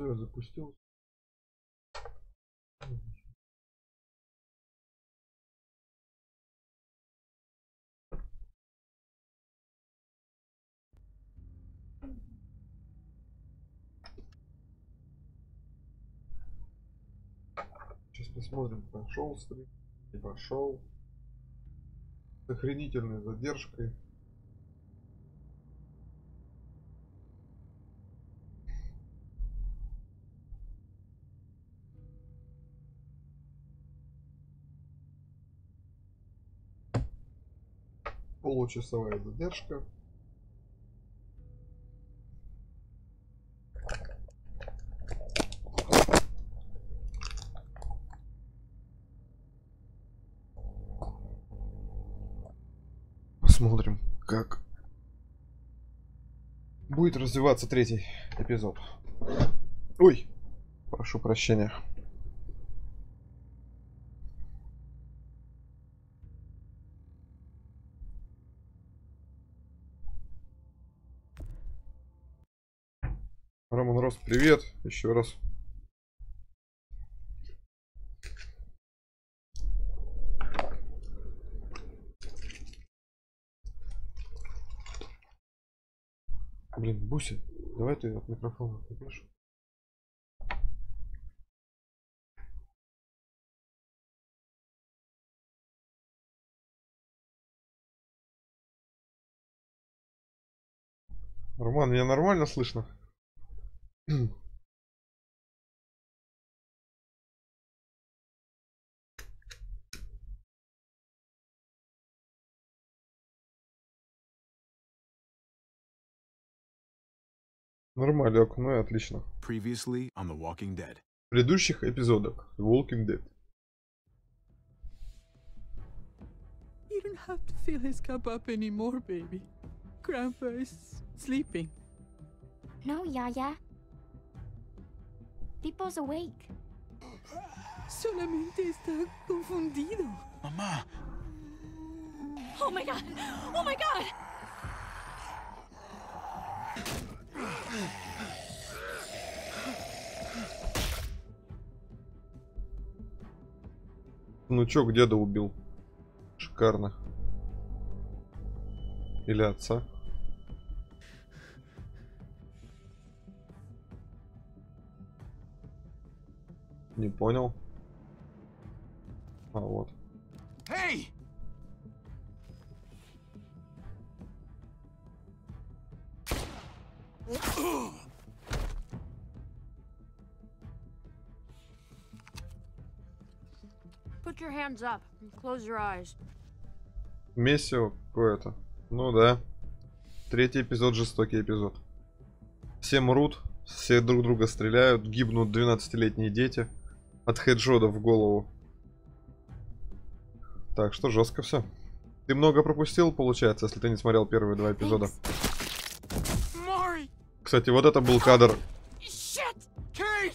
Все, я запустил. Сейчас посмотрим, прошел стрим, не прошел. С охренительной задержкой. Получасовая задержка. Посмотрим, как будет развиваться третий эпизод. Ой, прошу прощения. Роман Рос, привет еще раз. Блин, Буся, давай ты от микрофона отойдешь. Роман, меня нормально слышно? Нормалек, ну и отлично. Previously on The Walking Dead. В предыдущих эпизодах Walking Dead. You don't have to fill his cup up anymore, baby. Grandpa is sleeping. No, Yaya. Pipo's awake. Solamente está confundido. Mamá. Oh my god! Oh my god! Внучок деда убил. Шикарно. Или отца. Не понял. А вот. Hey! Put your hands up and close your eyes. Месио какое-то. Ну да. Третий эпизод, жестокий эпизод. Все мрут, все друг друга стреляют, гибнут 12-летние дети от хеджода в голову. Так что жестко все. Ты много пропустил, получается, если ты не смотрел первые два эпизода. Кстати, вот это был кадр,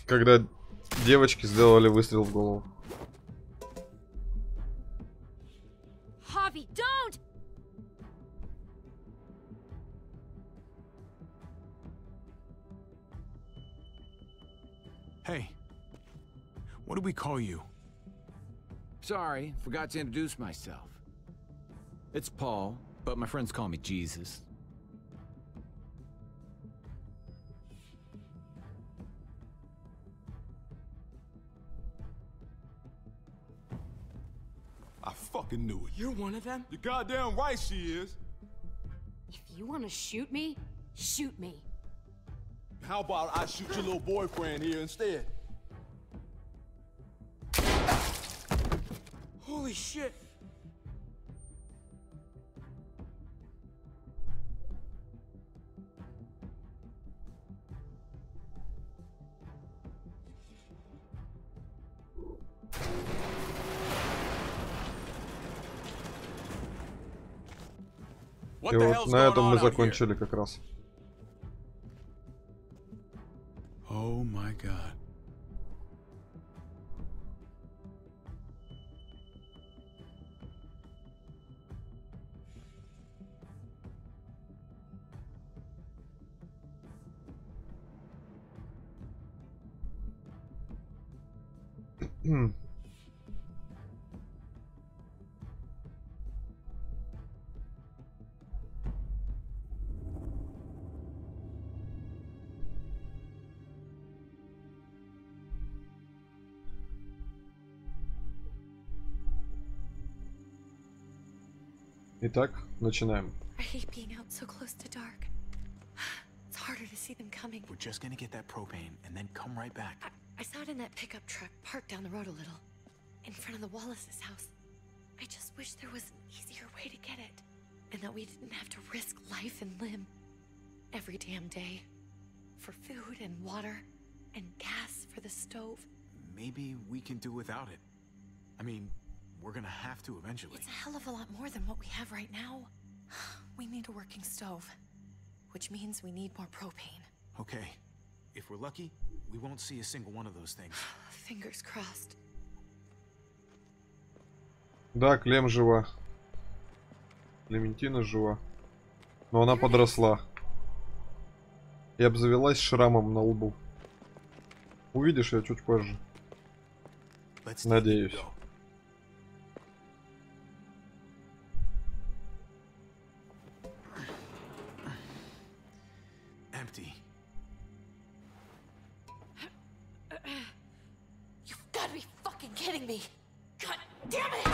когда девочки сделали выстрел в голову. Javi, don't! Hey. What do we call you? Sorry, forgot to introduce myself. It's Paul, but my friends call me Jesus. I fucking knew it. You're one of them? You're goddamn right she is. If you want to shoot me, shoot me. How about I shoot your little boyfriend here instead? Holy shit! What И the вот hell's на going этом on мы out here? закончили как раз. Oh my god. Итак, начинаем. I hate being out so close to dark. It's harder to see them coming. We're just gonna get that propane and then come right back. I saw it in that pickup truck parked down the road a little, in front of the Wallace's house. I just wish there was an easier way to get it, and that we didn't have to risk life and limb every damn day for food and water and gas for the stove. Maybe we can do without it. I mean, we're gonna have to eventually. It's a hell of a lot more than what we have right now. We need a working stove, which means we need more propane. Okay. If we're lucky, we won't see a single one of those things. Fingers crossed. Да, Клем жива. Клементина жива. Но она подросла. И обзавелась шрамом на лбу. Увидишь ее чуть позже. Надеюсь. Empty. You've got to be fucking kidding me! God damn it!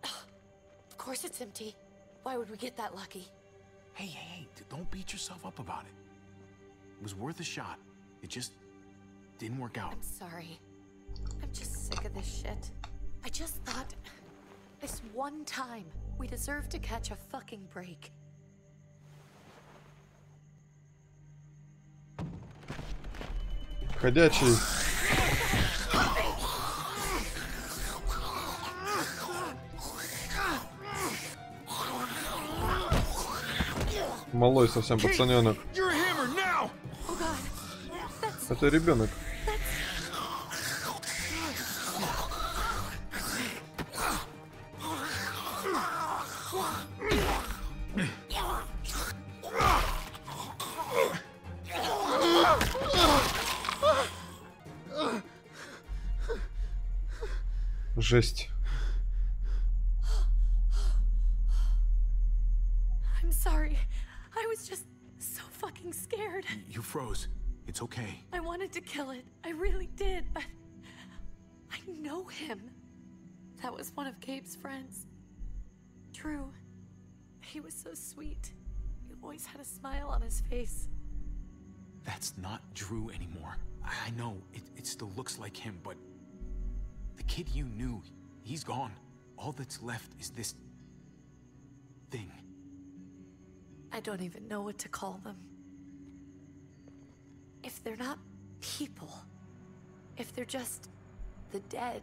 Of course it's empty. Why would we get that lucky? Hey, don't beat yourself up about it. It was worth a shot. It just didn't work out. I'm sorry. I'm just sick of this shit. I just thought, this one time, we deserve to catch a fucking break. Ходячий. Малой совсем пацаненок. Это ребенок. Жесть. I'm sorry. I was just so fucking scared. You froze. It's okay. I wanted to kill it. I really did, but I know him. That was one of Gabe's friends. Drew. He was so sweet. He always had a smile on his face. That's not Drew anymore. I know, it still looks like him, but the kid you knew, he's gone. All that's left is this thing. I don't even know what to call them. If they're not people, if they're just the dead,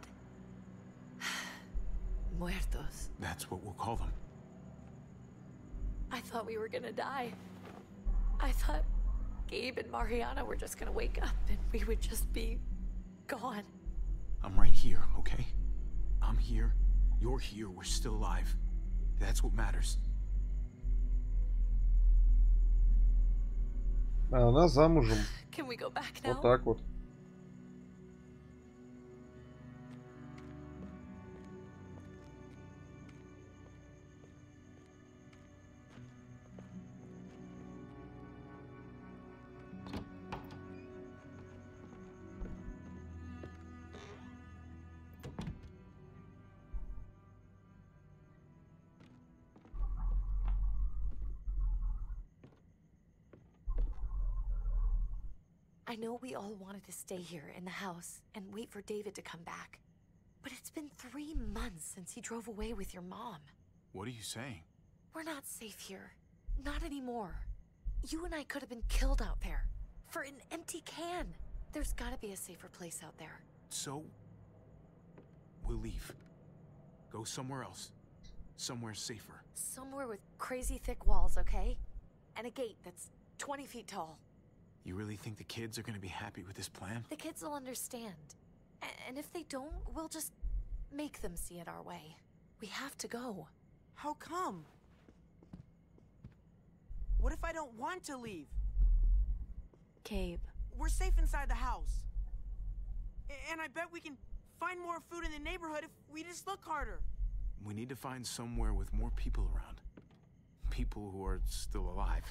muertos. That's what we'll call them. I thought we were gonna die. I thought Gabe and Mariana were just gonna wake up and we would just be gone. I'm right here, okay? I'm here, you're here, we're still alive. That's what matters. А она замужем. Can we go back now? Вот так вот. I know we all wanted to stay here in the house and wait for David to come back. But it's been 3 months since he drove away with your mom. What are you saying? We're not safe here. Not anymore. You and I could have been killed out there. For an empty can. There's gotta be a safer place out there. So, we'll leave. Go somewhere else. Somewhere safer. Somewhere with crazy thick walls, okay? And a gate that's 20 feet tall. You really think the kids are gonna be happy with this plan? The kids will understand. And if they don't, we'll just make them see it our way. We have to go. How come? What if I don't want to leave? Gabe. We're safe inside the house. And I bet we can find more food in the neighborhood if we just look harder. We need to find somewhere with more people around. People who are still alive.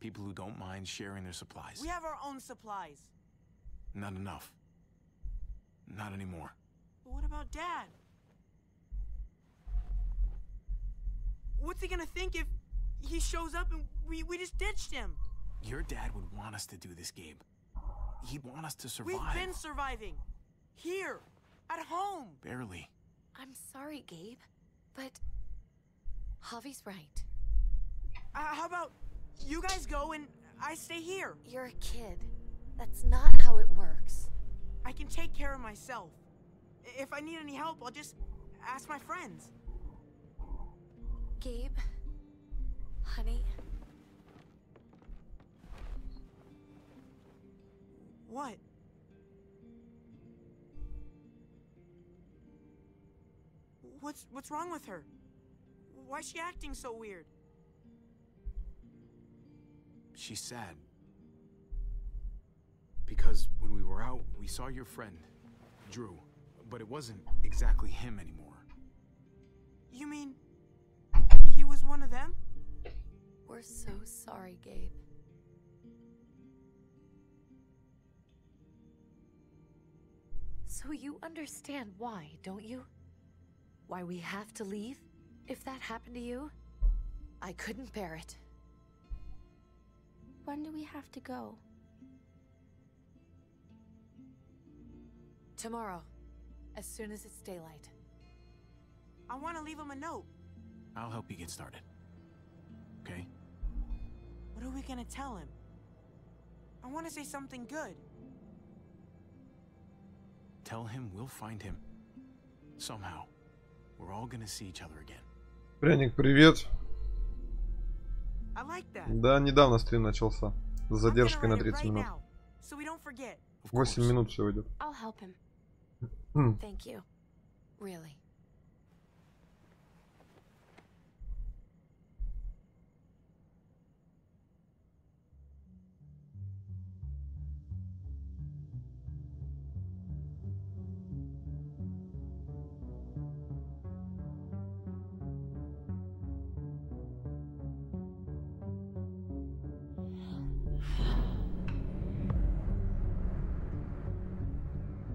People who don't mind sharing their supplies. We have our own supplies. Not enough. Not anymore. But what about Dad? What's he gonna think if he shows up and we just ditched him? Your dad would want us to do this, Gabe. He'd want us to survive. We've been surviving. Here. At home. Barely. I'm sorry, Gabe, but Javi's right. How about you guys go and I stay here? You're a kid. That's not how it works. I can take care of myself. If I need any help, I'll just ask my friends. Gabe, honey. What? What's wrong with her? Why is she acting so weird? She's sad. Because when we were out, we saw your friend, Drew. But it wasn't exactly him anymore. You mean he was one of them? We're so sorry, Gabe. So you understand why, don't you? Why we have to leave? If that happened to you, I couldn't bear it. When do we have to go? Tomorrow, as soon as it's daylight. I want to leave him a note. I'll help you get started. Okay? What are we gonna tell him? I want to say something good. Tell him we'll find him. Somehow. We're all gonna see each other again. Пряник, привет. I like that. Да, недавно стрим начался. С задержкой на 30 минут. So we don't forget. 8 минут все идет. I'll help him. Thank you. Really.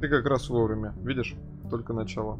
Ты как раз вовремя, видишь? Только начало.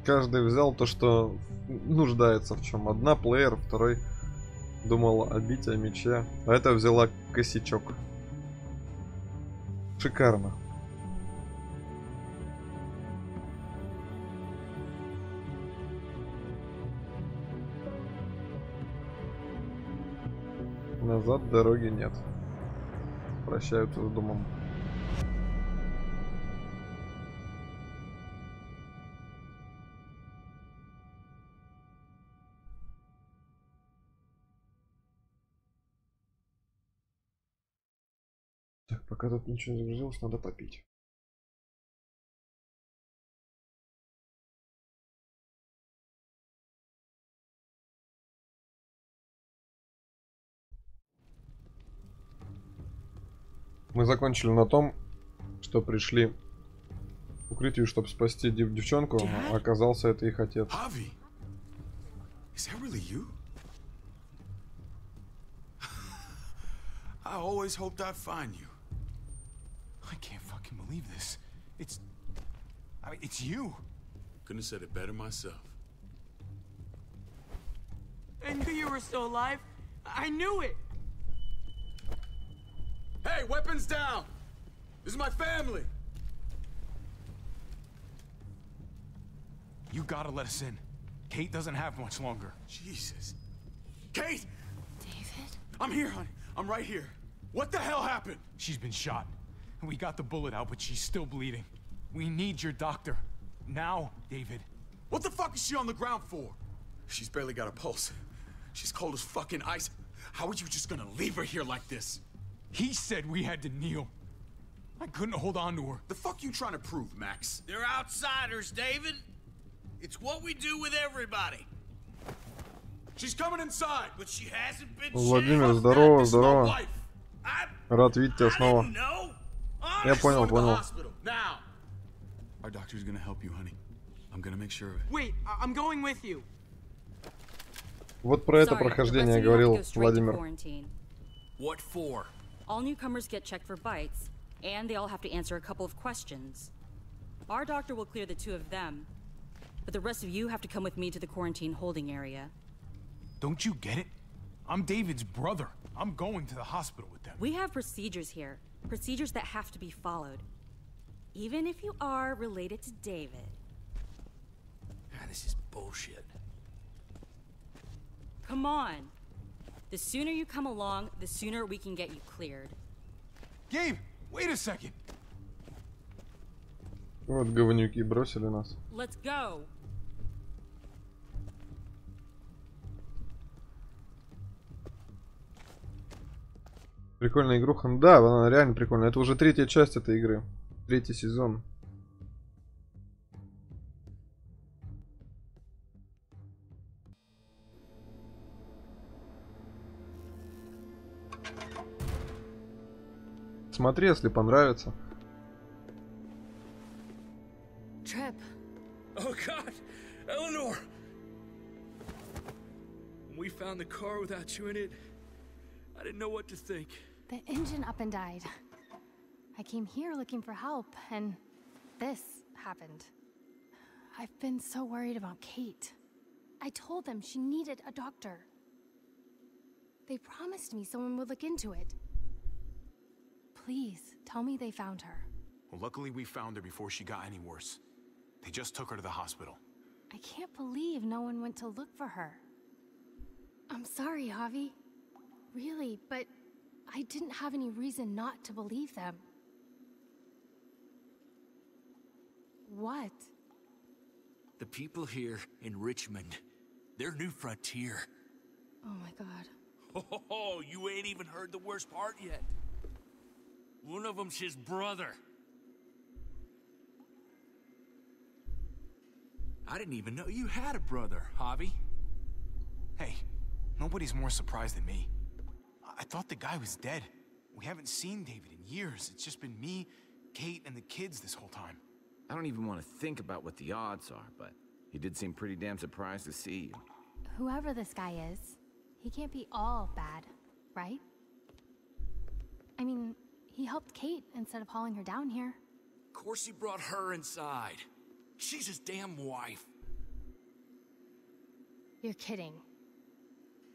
Каждый взял то, что нуждается в чем. Одна плеер, второй думал о бите, о мече. А эта взяла косячок. Шикарно. Назад дороги нет. Прощаются с домом. Так, пока тут ничего не загрузилось, надо попить. Мы закончили на том, что пришли к укрытию, чтобы спасти девчонку, а оказался это их отец. Javi, is that really you? I always hoped I'd find you. I can't fucking believe this. It's you. Couldn't have said it better myself. I knew you were still alive. I knew it. Hey, weapons down! This is my family! You gotta let us in. Kate doesn't have much longer. Jesus. Kate! David? I'm here, honey. I'm right here. What the hell happened? She's been shot. We got the bullet out, but she's still bleeding. We need your doctor. Now, David. What the fuck is she on the ground for? She's barely got a pulse. She's cold as fucking ice. How are you just gonna leave her here like this? He said we had to kneel. I couldn't hold on to her. The fuck you trying to prove, Max? They're outsiders, David. It's what we do with everybody. She's coming inside. But she hasn't been Владимир, shot. здорово, This is my здорово. wife. Рад видеть тебя I снова. didn't know. Я Honestly. понял, Go to the понял. hospital, now. Our doctor's gonna help you, honey. I'm gonna make sure of it. Wait, I'm going with you. Вот про это Sorry, the rest прохождение of you have to говорил go straight to Владимир. quarantine. What for? All newcomers get checked for bites, and they all have to answer a couple of questions. Our doctor will clear the two of them, but the rest of you have to come with me to the quarantine holding area. Don't you get it? I'm David's brother. I'm going to the hospital with them. We have procedures here, procedures that have to be followed. Even if you are related to David. This is bullshit. Come on. The sooner you come along, the sooner we can get you cleared. Gabe, wait a second. Вот говнюки бросили нас. Let's go. Прикольная игруха. Да, она реально прикольная. Это уже третья часть этой игры. Третий сезон. Смотри, если понравится. Trip. Oh God, Eleanor! When we found the car without you in it, I didn't know what to think. The engine up and died. I came here looking for help, and this happened. I've been so worried about Kate. I told them she needed a doctor. They promised me someone would look into it. Please, tell me they found her. Well, luckily we found her before she got any worse. They just took her to the hospital. I can't believe no one went to look for her. I'm sorry, Javi. Really, but I didn't have any reason not to believe them. What? The people here in Richmond, their new frontier. Oh my god. Oh, you ain't even heard the worst part yet. One of them's his brother. I didn't even know you had a brother, Javi. Hey, nobody's more surprised than me. I thought the guy was dead. We haven't seen David in years. It's just been me, Kate, and the kids this whole time. I don't even want to think about what the odds are, but he did seem pretty damn surprised to see you. Whoever this guy is, he can't be all bad, right? I mean, he helped Kate instead of hauling her down here. Of course he brought her inside. She's his damn wife. You're kidding.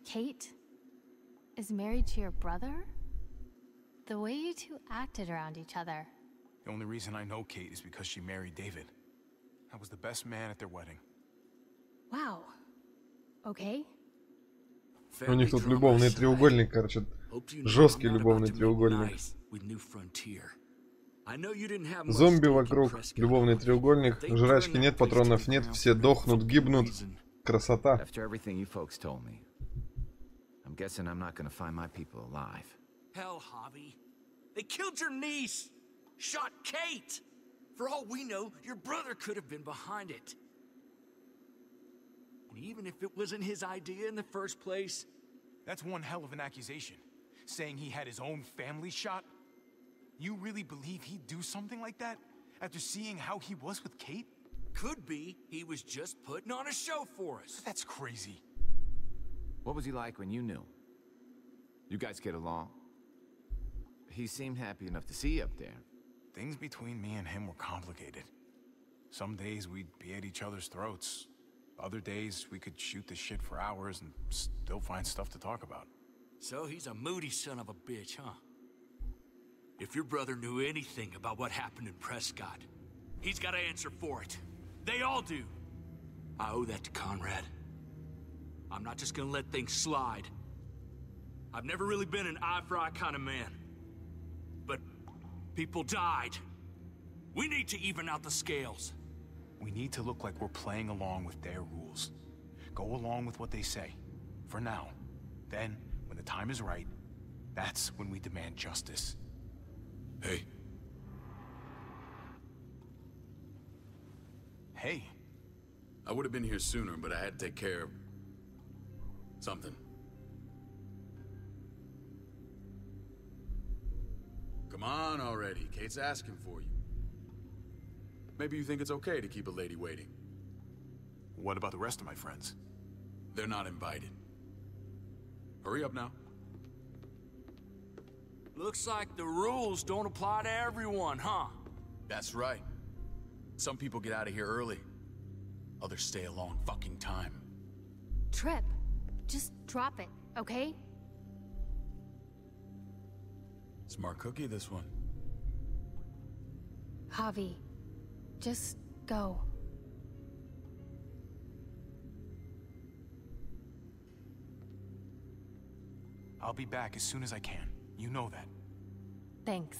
Kate is married to your brother? The way you two acted around each other. The only reason I know Kate is because she married David. I was the best man at their wedding. Wow. Okay. У них тут любовный треугольник, короче. Жесткий любовный треугольник. Зомби вокруг, любовный треугольник. Жрачки нет, патронов нет, все дохнут, гибнут. Красота. After everything you folks told me, I'm guessing I'm not gonna find my people alive. Hell, Javi. They killed your niece. Shot Kate. For all we know, your brother could have been behind it. And even if it wasn't his idea in the first place... That's one hell of an accusation. Saying he had his own family shot? You really believe he'd do something like that? After seeing how he was with Kate? Could be he was just putting on a show for us. That's crazy. What was he like when you knew? You guys get along? He seemed happy enough to see you up there. Things between me and him were complicated. Some days we'd be at each other's throats. Other days, we could shoot the shit for hours and still find stuff to talk about. So he's a moody son of a bitch, huh? If your brother knew anything about what happened in Prescott, he's got to answer for it. They all do. I owe that to Conrad. I'm not just gonna let things slide. I've never really been an eye-for-eye kind of man. But people died. We need to even out the scales. We need to look like we're playing along with their rules. Go along with what they say. For now. Then, when the time is right, that's when we demand justice. Hey. Hey. I would have been here sooner, but I had to take care of something. Come on already. Kate's asking for you. Maybe you think it's okay to keep a lady waiting. What about the rest of my friends? They're not invited. Hurry up now. Looks like the rules don't apply to everyone, huh? That's right. Some people get out of here early. Others stay a long fucking time. Trip, just drop it, okay? Smart cookie, this one. Javi, just go. I'll be back as soon as I can. You know that. Thanks.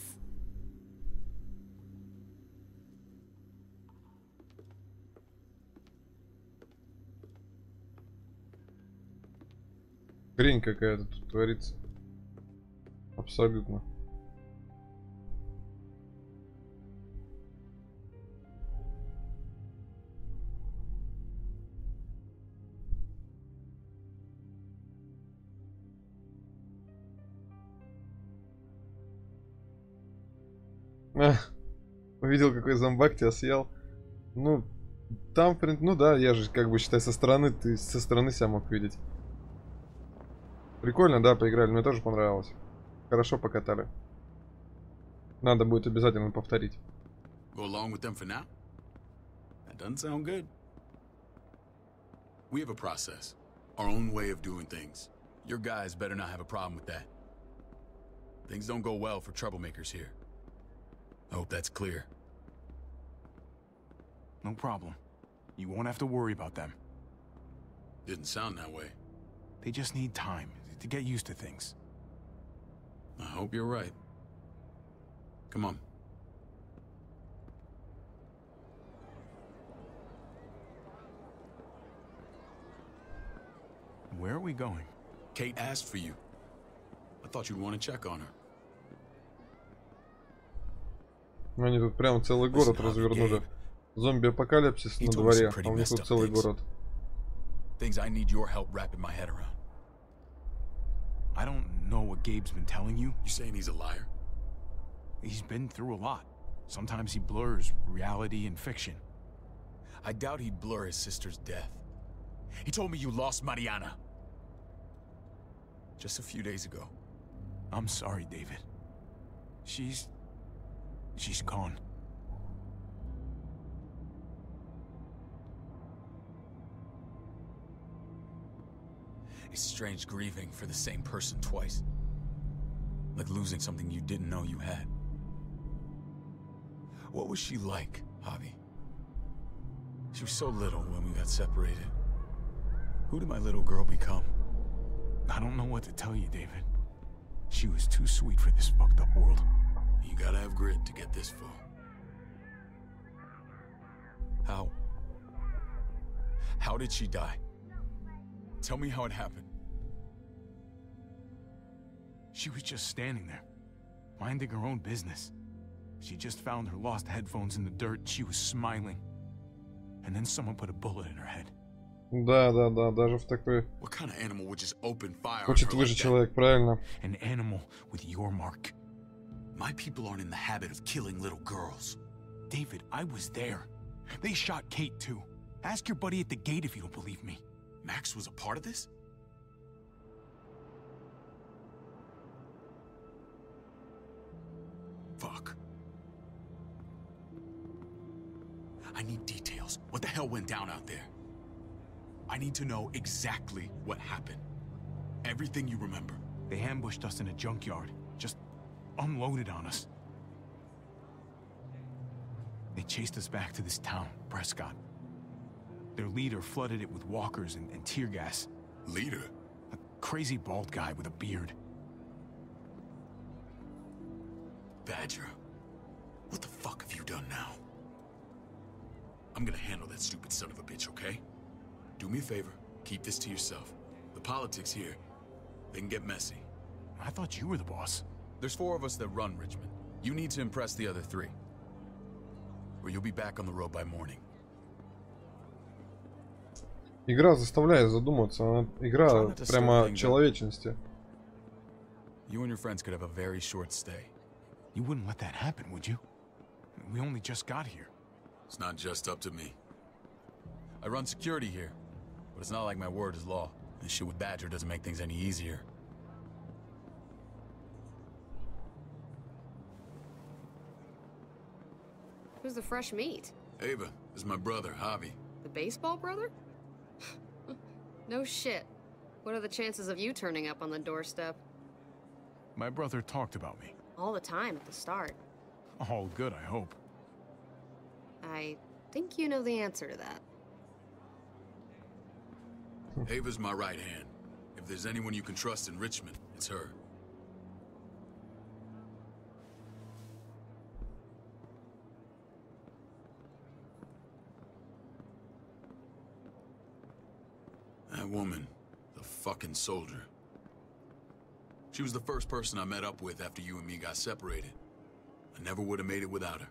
Хрень какая-то тут творится. Абсолютно. Увидел, какой зомбак тебя съел. Ну, там, ну да, я же как бы считай со стороны, ты со стороны себя мог видеть. Прикольно, да, поиграли, мне тоже понравилось. Хорошо покатали. Надо будет обязательно повторить. Go along with them for now? That doesn't sound good. We have a process, our own way of doing things. Your guys better not have a problem with that. Things don't go well for troublemakers here. I hope that's clear. No problem. You won't have to worry about them. Didn't sound that way. They just need time to get used to things. I hope you're right. Come on. Where are we going? Kate asked for you. I thought you'd want to check on her. Они тут прям целый город развернули. Зомби-апокалипсис на дворе, а у них тут целый город. Things I need your help wrapping my head around. I don't know what Gabe's been telling you. You saying he's a liar? He's been through a lot. Sometimes he blurs reality and fiction. I doubt he'd blur his sister's death. He told me you lost Mariana. Just a few days ago. I'm sorry, David. She's gone. It's strange grieving for the same person twice. Like losing something you didn't know you had. What was she like, Javi? She was so little when we got separated. Who did my little girl become? I don't know what to tell you, David. She was too sweet for this fucked up world. You gotta have grit to get this far. How did she die? Tell me how it happened. She was just standing there, minding her own business. She just found her lost headphones in the dirt. She was smiling. And then someone put a bullet in her head. Да, даже в такой... What kind of animal would just open fire Хочет on her выжить like человек, правильно. An animal with your mark. My people aren't in the habit of killing little girls. David, I was there. They shot Kate too. Ask your buddy at the gate if you don't believe me. Max was a part of this? Fuck. I need details. What the hell went down out there? I need to know exactly what happened. Everything you remember. They ambushed us in a junkyard. Just unloaded on us. They chased us back to this town, Prescott. Their leader flooded it with walkers and tear gas. Leader? A crazy bald guy with a beard. Badger, what the fuck have you done now? I'm gonna handle that stupid son of a bitch, okay? Do me a favor, keep this to yourself. The politics here, they can get messy. I thought you were the boss. There's 4 of us that run Richmond. You need to impress the other 3. Or you'll be back on the road by morning. Игра заставляет задуматься. Она игра прямо человечности. You and your friends could have a very short stay. You wouldn't let that happen, would you? We only just got here. It's not just up to me. I run security here, but it's not like my word is law. This shit with Badger doesn't make things any easier. Who's the fresh meat? Ava, this is my brother, Javi. The baseball brother? No shit. What are the chances of you turning up on the doorstep? My brother talked about me. All the time at the start. All good, I hope. I think you know the answer to that. Ava's my right hand. If there's anyone you can trust in Richmond, it's her. That woman, the fucking soldier. She was the first person I met up with after you and me got separated. I never would have made it without her.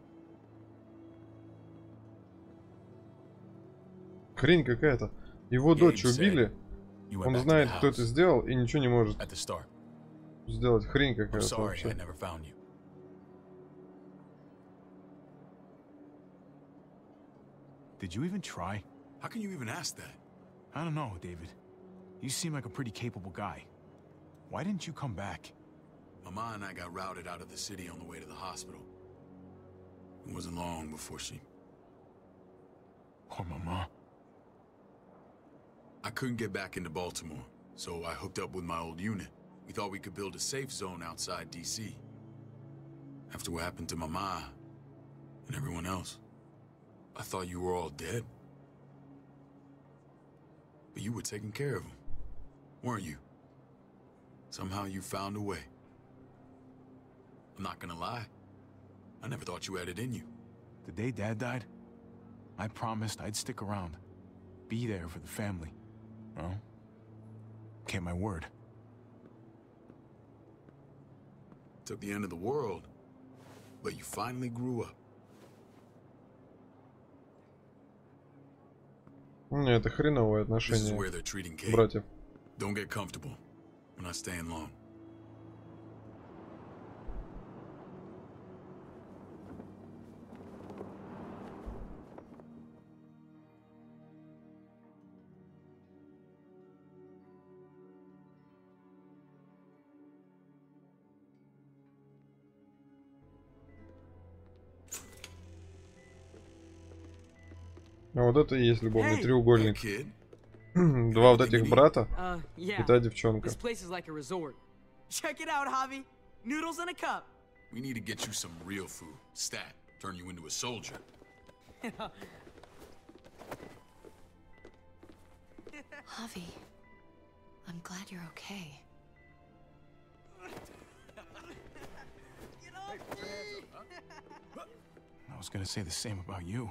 Хрень какая-то. Его дочь убили. Он знает, кто это сделал, и ничего не может сделать. Хрень какая-то вообще. Did you even try? How can you even ask that? I don't know, David. You seem like a pretty capable guy. Why didn't you come back? Mama and I got routed out of the city on the way to the hospital. It wasn't long before she... Poor Mama. I couldn't get back into Baltimore, so I hooked up with my old unit. We thought we could build a safe zone outside D.C. After what happened to Mama and everyone else, I thought you were all dead. But you were taking care of them, weren't you? Somehow you found a way. I'm not gonna lie. I never thought you had it in you. The day Dad died, I promised I'd stick around. Be there for the family. Well, kept my word. Took the end of the world, but you finally grew up. Это хреновое отношение братьев. Don't get comfortable. We're not staying long. А вот это и есть любовный треугольник. Два вот этих брата и та девчонка. Check it out, Javi. Noodles in a cup. We need to get you some real food. Stat, turn you into a soldier. Javi, I'm glad you're okay. I was gonna say the same about you.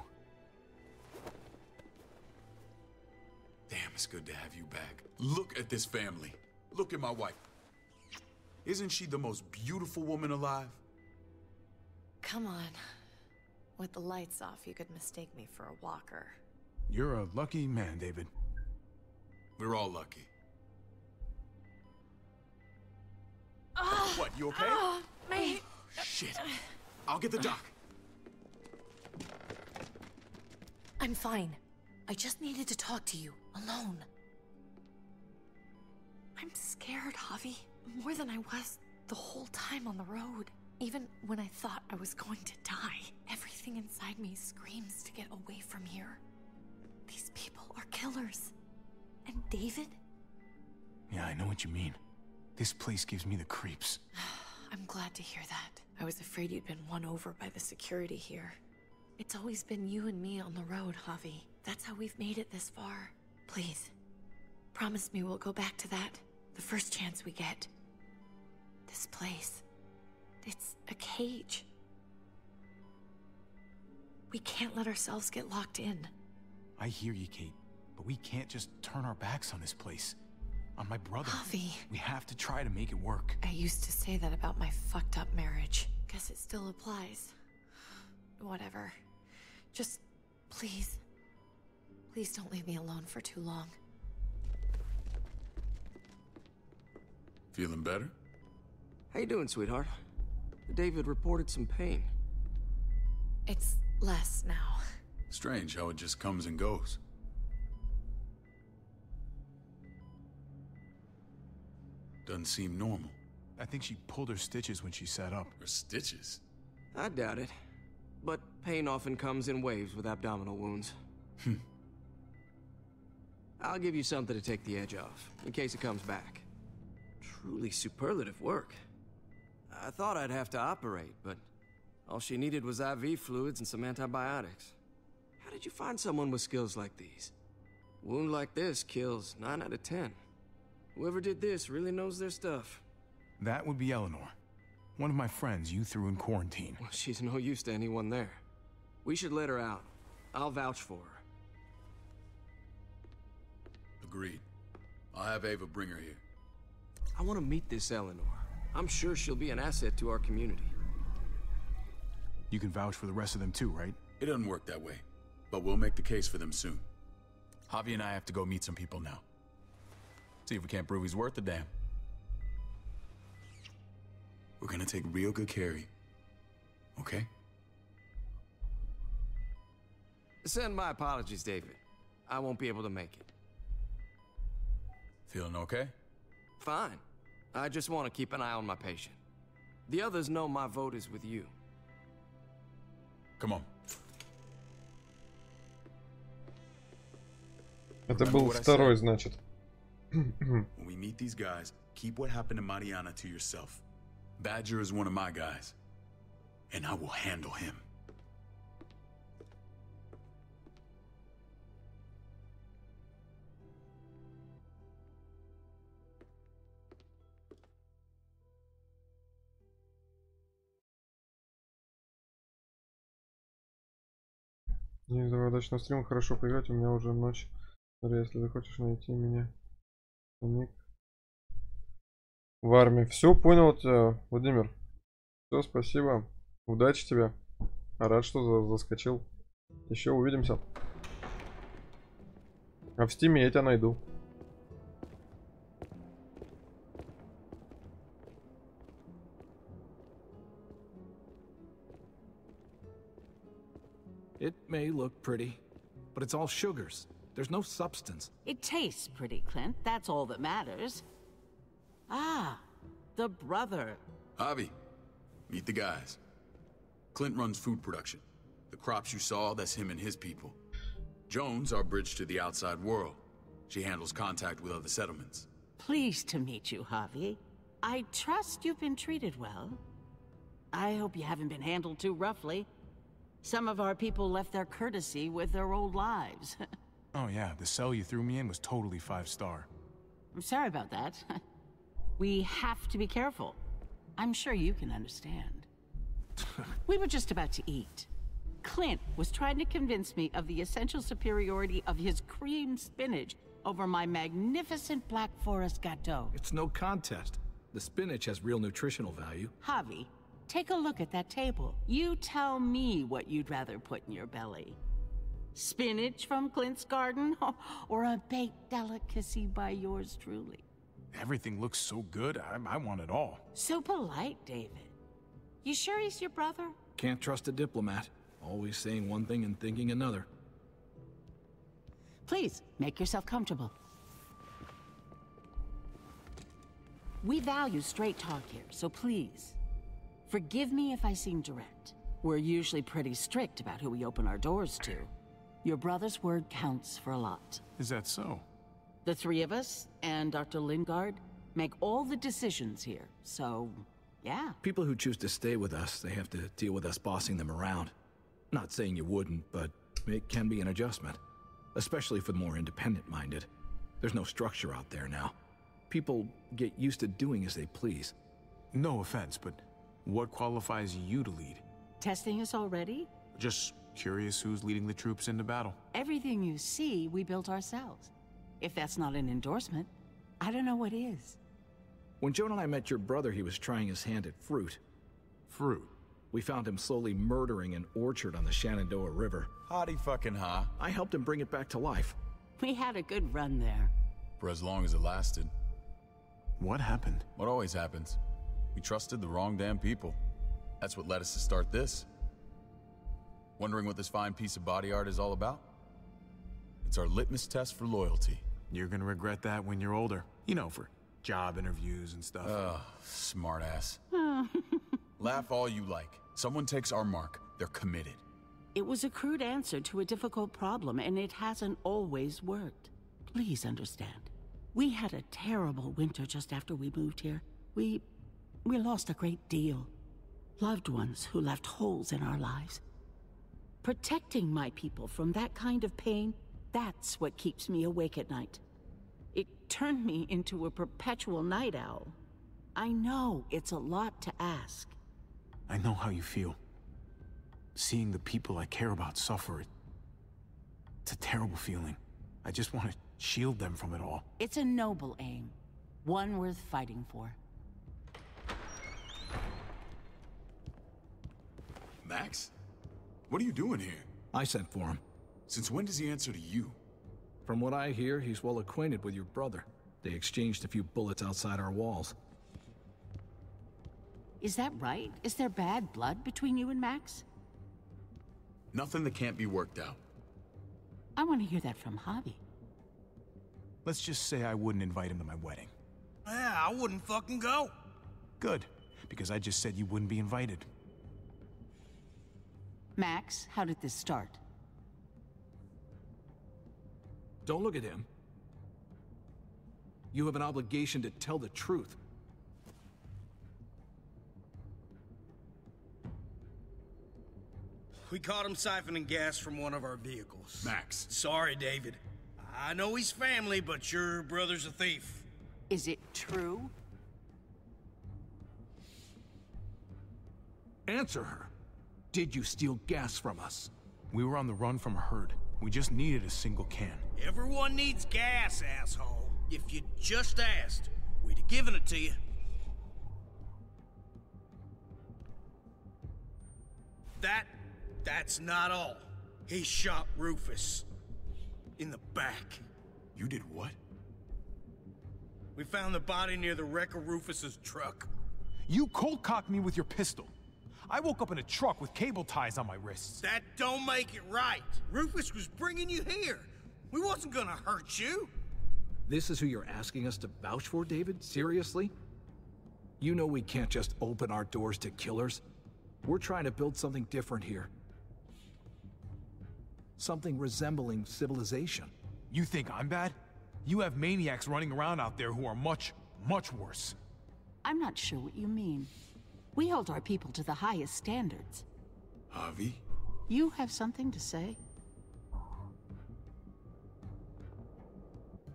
Damn, it's good to have you back. Look at this family. Look at my wife. Isn't she the most beautiful woman alive? Come on. With the lights off, you could mistake me for a walker. You're a lucky man, David. We're all lucky. What, you okay? My... Shit. I'll get the doc. I'm fine. I just needed to talk to you, alone. I'm scared, Javi. More than I was the whole time on the road. Even when I thought I was going to die, everything inside me screams to get away from here. These people are killers. David? Yeah, I know what you mean. This place gives me the creeps. I'm glad to hear that. I was afraid you'd been won over by the security here. It's always been you and me on the road, Javi. That's how we've made it this far. Please, promise me we'll go back to that the first chance we get. This place, it's a cage. We can't let ourselves get locked in. I hear you, Kate, but we can't just turn our backs on this place. On my brother. Javi. We have to try to make it work. I used to say that about my fucked up marriage. Guess it still applies. Whatever. Just, please. Please don't leave me alone for too long. Feeling better? How you doing, sweetheart? David reported some pain. It's less now. Strange how it just comes and goes. Doesn't seem normal. I think she pulled her stitches when she sat up. Her stitches? I doubt it. But pain often comes in waves with abdominal wounds. I'll give you something to take the edge off, in case it comes back. Truly superlative work. I thought I'd have to operate, but all she needed was IV fluids and some antibiotics. How did you find someone with skills like these? A wound like this kills 9 out of 10. Whoever did this really knows their stuff. That would be Eleanor. One of my friends you threw in quarantine. Well, she's no use to anyone there. We should let her out. I'll vouch for her. Agreed. I'll have Ava bring her here. I want to meet this Eleanor. I'm sure she'll be an asset to our community. You can vouch for the rest of them too, right? It doesn't work that way, but we'll make the case for them soon. Javi and I have to go meet some people now. See if we can't prove he's worth the damn. We're gonna take real good care of you. Okay? Send my apologies, David. I won't be able to make it. Feeling okay? Fine. I just want to keep an eye on my patient. The others know my vote is with you. Come on. Это был второй, значит. When we meet these guys, keep what happened to Mariana to yourself. Badger is one of my guys, and I will handle him. Не давай удачного стрима, хорошо поиграть, у меня уже ночь. Если захочешь найти меня в армии. Все, понял тебя, Владимир. Все, спасибо. Удачи тебе. Рад, что заскочил. Еще увидимся. А в стиме я тебя найду. It may look pretty, but it's all sugars. There's no substance. It tastes pretty, Clint. That's all that matters. Ah, the brother. Javi, meet the guys. Clint runs food production. The crops you saw, that's him and his people. Jones, our bridge to the outside world. She handles contact with other settlements. Pleased to meet you, Javi. I trust you've been treated well. I hope you haven't been handled too roughly. Some of our people left their courtesy with their old lives. Oh yeah, the cell you threw me in was totally 5-star. I'm sorry about that. We have to be careful. I'm sure you can understand. We were just about to eat. Clint was trying to convince me of the essential superiority of his cream spinach over my magnificent Black Forest gâteau. It's no contest. The spinach has real nutritional value. Javi, take a look at that table. You tell me what you'd rather put in your belly. Spinach from Clint's garden, or a baked delicacy by yours truly? Everything looks so good, I want it all. So polite, David. You sure he's your brother? Can't trust a diplomat. Always saying one thing and thinking another. Please, make yourself comfortable. We value straight talk here, so please, forgive me if I seem direct. We're usually pretty strict about who we open our doors to. Your brother's word counts for a lot. Is that so? The three of us and Dr. Lingard make all the decisions here, so yeah. People who choose to stay with us, they have to deal with us bossing them around. Not saying you wouldn't, but it can be an adjustment. Especially for the more independent-minded. There's no structure out there now. People get used to doing as they please. No offense, but what qualifies you to lead? Testing us already? Just curious who's leading the troops into battle. Everything you see, we built ourselves. If that's not an endorsement, I don't know what is. When Joan and I met your brother, he was trying his hand at fruit. Fruit? We found him slowly murdering an orchard on the Shenandoah River. Howdy fucking ha. I helped him bring it back to life. We had a good run there. For as long as it lasted. What happened? What always happens. We trusted the wrong damn people. That's what led us to start this. Wondering what this fine piece of body art is all about? It's our litmus test for loyalty. You're gonna regret that when you're older. You know, for job interviews and stuff. Smartass. Laugh all you like. Someone takes our mark, they're committed. It was a crude answer to a difficult problem, and it hasn't always worked. Please understand. We had a terrible winter just after we moved here. We lost a great deal. Loved ones who left holes in our lives. Protecting my people from that kind of pain, that's what keeps me awake at night. It turned me into a perpetual night owl. I know it's a lot to ask. I know how you feel. Seeing the people I care about suffer, it's a terrible feeling. I just want to shield them from it all. It's a noble aim. One worth fighting for. Max? What are you doing here? I sent for him. Since when does he answer to you? From what I hear, he's well acquainted with your brother. They exchanged a few bullets outside our walls. Is that right? Is there bad blood between you and Max? Nothing that can't be worked out. I want to hear that from Javi. Let's just say I wouldn't invite him to my wedding. Yeah, I wouldn't fucking go. Good, because I just said you wouldn't be invited. Max, how did this start? Don't look at him. You have an obligation to tell the truth. We caught him siphoning gas from one of our vehicles. Max. Sorry, David. I know he's family, but your brother's a thief. Is it true? Answer her. Did you steal gas from us? We were on the run from a herd. We just needed a single can. Everyone needs gas, asshole. If you'd just asked, we'd have given it to you. That's not all. He shot Rufus. In the back. You did what? We found the body near the wreck of Rufus's truck. You cold-cocked me with your pistol. I woke up in a truck with cable ties on my wrists. That don't make it right. Rufus was bringing you here. We wasn't gonna hurt you. This is who you're asking us to vouch for, David? Seriously? You know we can't just open our doors to killers. We're trying to build something different here. Something resembling civilization. You think I'm bad? You have maniacs running around out there who are much, much worse. I'm not sure what you mean. We hold our people to the highest standards. Javi? You have something to say?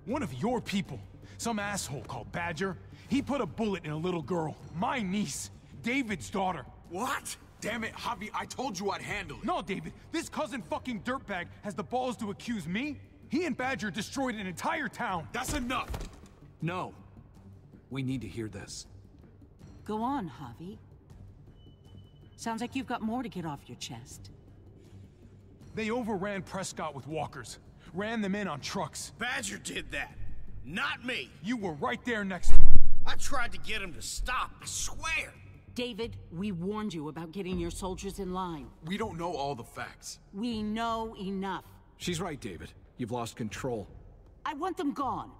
One of your people, some asshole called Badger, he put a bullet in a little girl, my niece, David's daughter. What? Damn it, Javi, I told you I'd handle it. No, David, this cousin fucking dirtbag has the balls to accuse me? He and Badger destroyed an entire town. That's enough! No. We need to hear this. Go on, Javi. Sounds like you've got more to get off your chest. They overran Prescott with walkers. Ran them in on trucks. Badger did that. Not me. You were right there next to him. I tried to get him to stop, I swear. David, we warned you about getting your soldiers in line. We don't know all the facts. We know enough. She's right, David. You've lost control. I want them gone.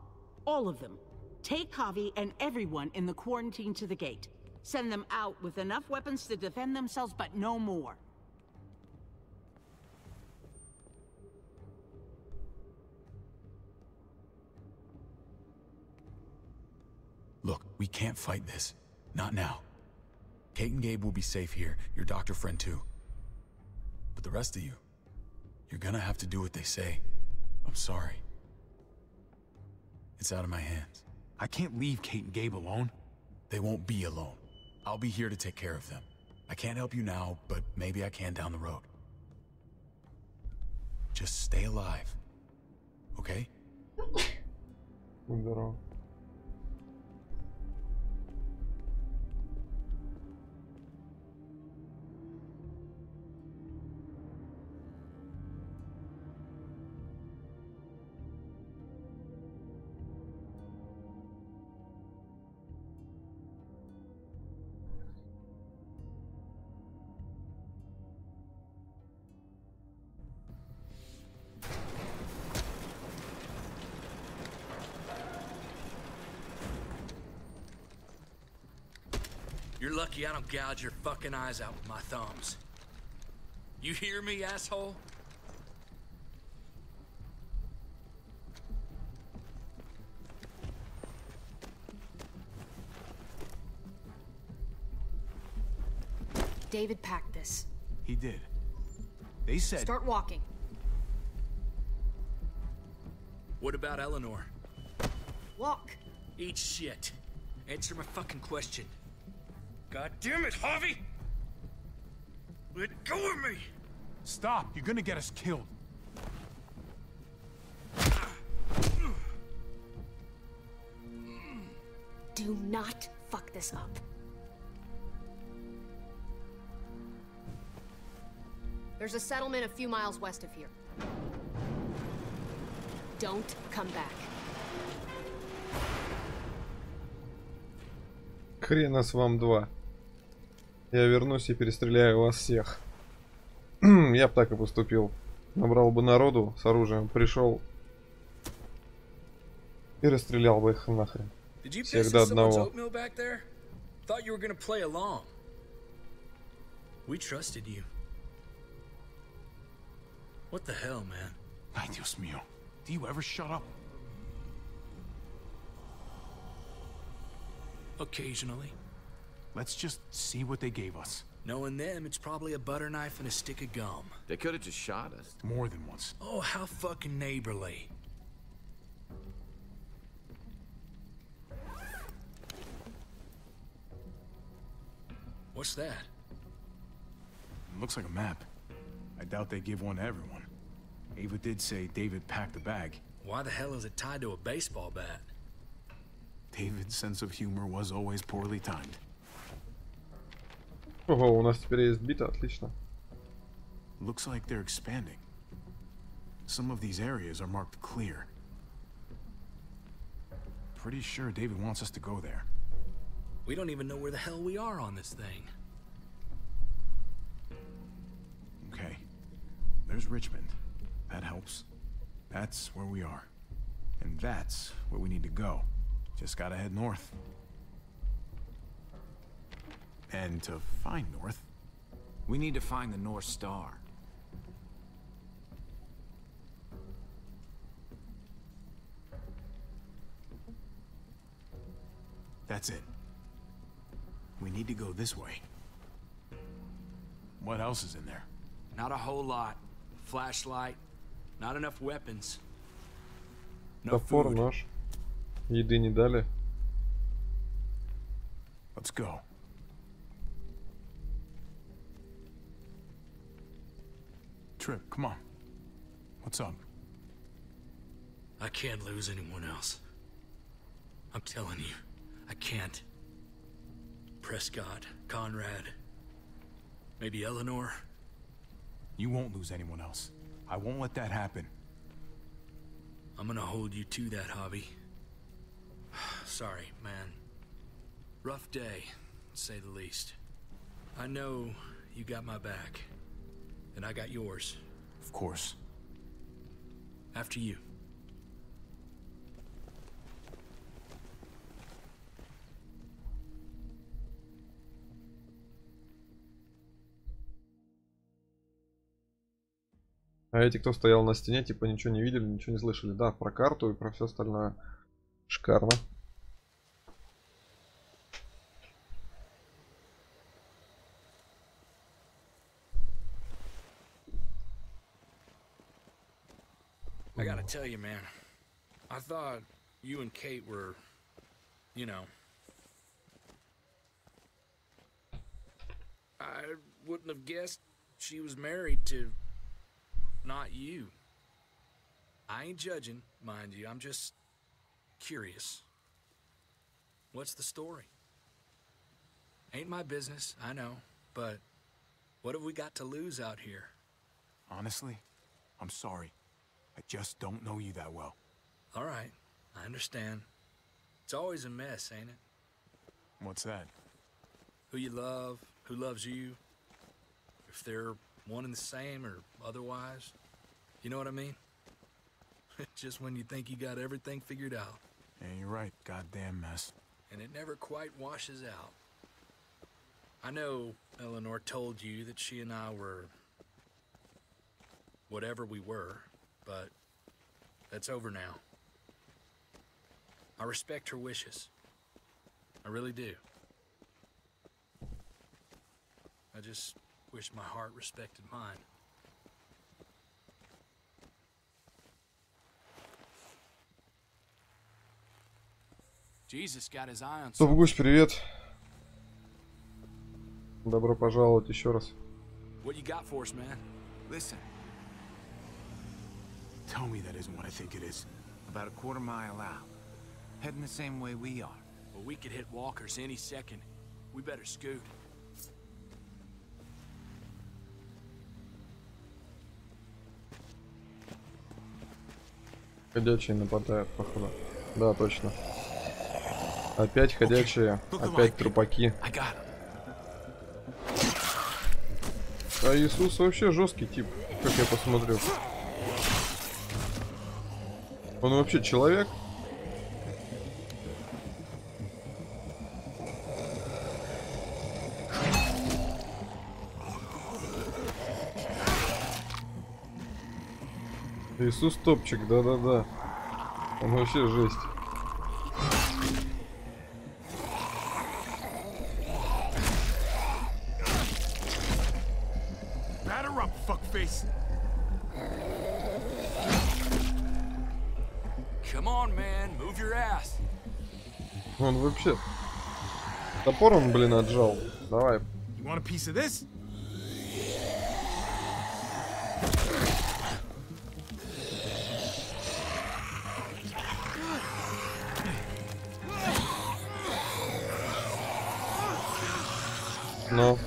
All of them. Take Javi and everyone in the quarantine to the gate. Send them out with enough weapons to defend themselves, but no more. We can't fight this. Not now. Kate and Gabe will be safe here, your doctor friend too. But the rest of you, you're gonna have to do what they say. I'm sorry. It's out of my hands. I can't leave Kate and Gabe alone. They won't be alone. I'll be here to take care of them. I can't help you now, but maybe I can down the road. Just stay alive. Okay? Здорово. You're lucky I don't gouge your fucking eyes out with my thumbs. You hear me, asshole? David packed this. He did. They said... Start walking. What about Eleanor? Walk. Eat shit. Answer my fucking question. God damn it, Harvey! Let go of me! Stop! You're gonna get us killed. Do not fuck this up. There's a settlement a few miles west of here. Don't come back. Хрена с вам два. Я вернусь и перестреляю вас всех. Я бы так и поступил. Набрал бы народу с оружием, пришел и расстрелял бы их нахрен. Всех до одного. Thought you were gonna play along. We trusted you. What the hell, man? Ay, Dios mío. Do you ever shut up? Occasionally. Let's just see what they gave us. Knowing them, it's probably a butter knife and a stick of gum. They could have just shot us. More than once. Oh, how fucking neighborly. What's that? It looks like a map. I doubt they give one to everyone. Ava did say David packed a bag. Why the hell is it tied to a baseball bat? David's sense of humor was always poorly timed. Ого, у нас теперь есть бита, отлично. Looks like they're expanding. Some of these areas are marked clear. Pretty sure David wants us to go there. We don't even know where the hell we are on this thing. Okay. There's Richmond. That helps. That's where we are. And that's where we need to go. Just gotta head north. And to find north... We need to find the North Star. That's it. We need to go this way. What else is in there? Not a whole lot. Flashlight. Not enough weapons. No Топор, food. нож. Еды не дали. Let's go. Trip, come on. What's up? I can't lose anyone else. I'm telling you, I can't. Prescott, Conrad, maybe Eleanor. You won't lose anyone else. I won't let that happen. I'm gonna hold you to that, Javi. Sorry, man. Rough day, to say the least. I know you got my back, and I got yours. Of course. After you. А эти, кто стоял на стене, типа ничего не видели, ничего не слышали. Да, про карту и про все остальное. Шикарно. tell you, man, I thought you and Kate were, you know. I wouldn't have guessed she was married to not you. I ain't judging, mind you. I'm just curious. What's the story? Ain't my business, I know, but what have we got to lose out here? Honestly, I'm sorry. I just don't know you that well. All right, I understand. It's always a mess, ain't it? What's that? Who you love, who loves you, if they're one and the same or otherwise. You know what I mean? Just when you think you got everything figured out. Yeah, you're right. Goddamn mess. And it never quite washes out. I know Eleanor told you that she and I were whatever we were, but that's over now. I respect her wishes. I really do. I just wish my heart respected mine. Jesus got his eye on Топ-Гусь, привет. Добро пожаловать еще раз. What you got for us, man? Listen. Tell me that isn't what I think it is. About a quarter mile out. Heading the same way we are. Well, we could hit walkers any second. We better scoot. Ходячие нападают, походу. Да, точно. Опять ходячие, опять трупаки. А Иисус вообще жесткий тип, как я посмотрю. Он вообще человек? Иисус топчик, да-да-да. Он вообще жесть. Come on, man, move your ass. Он вообще топором, блин, отжал. Давай. You want a piece of this? Ну.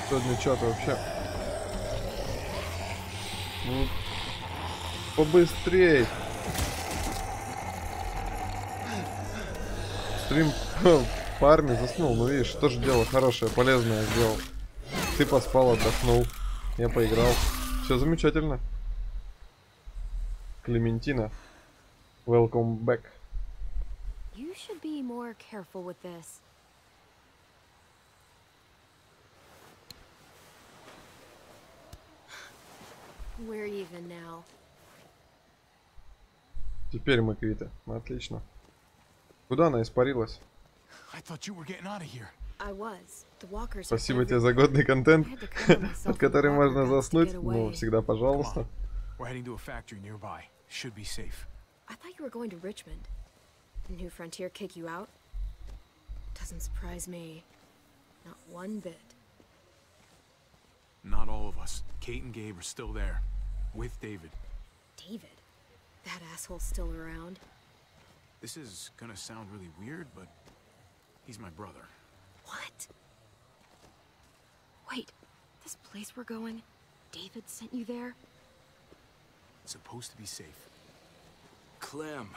Сегодня что-то вообще. Ну, побыстрей. Стрим по армии заснул. Ну видишь, тоже дело хорошее, полезное сделал. Ты поспал, отдохнул. Я поиграл. Все замечательно. Клементина. Welcome back. You should be more careful with this. We're even now. Теперь мы квиты. Отлично. Куда она испарилась? I thought you were getting out of here. I was. The walkers. Спасибо тебе за годный контент, от которого можно заснуть. Ну, всегда пожалуйста. We're heading to a factory nearby. Should be safe. I thought you were going to Richmond. The New Frontier kick you out? Doesn't surprise me. Not one bit. Not all of us. Kate and Gabe are still there. With David. David? That asshole's still around? This is gonna sound really weird, but he's my brother. What? Wait, this place we're going, David sent you there? It's supposed to be safe. Clem.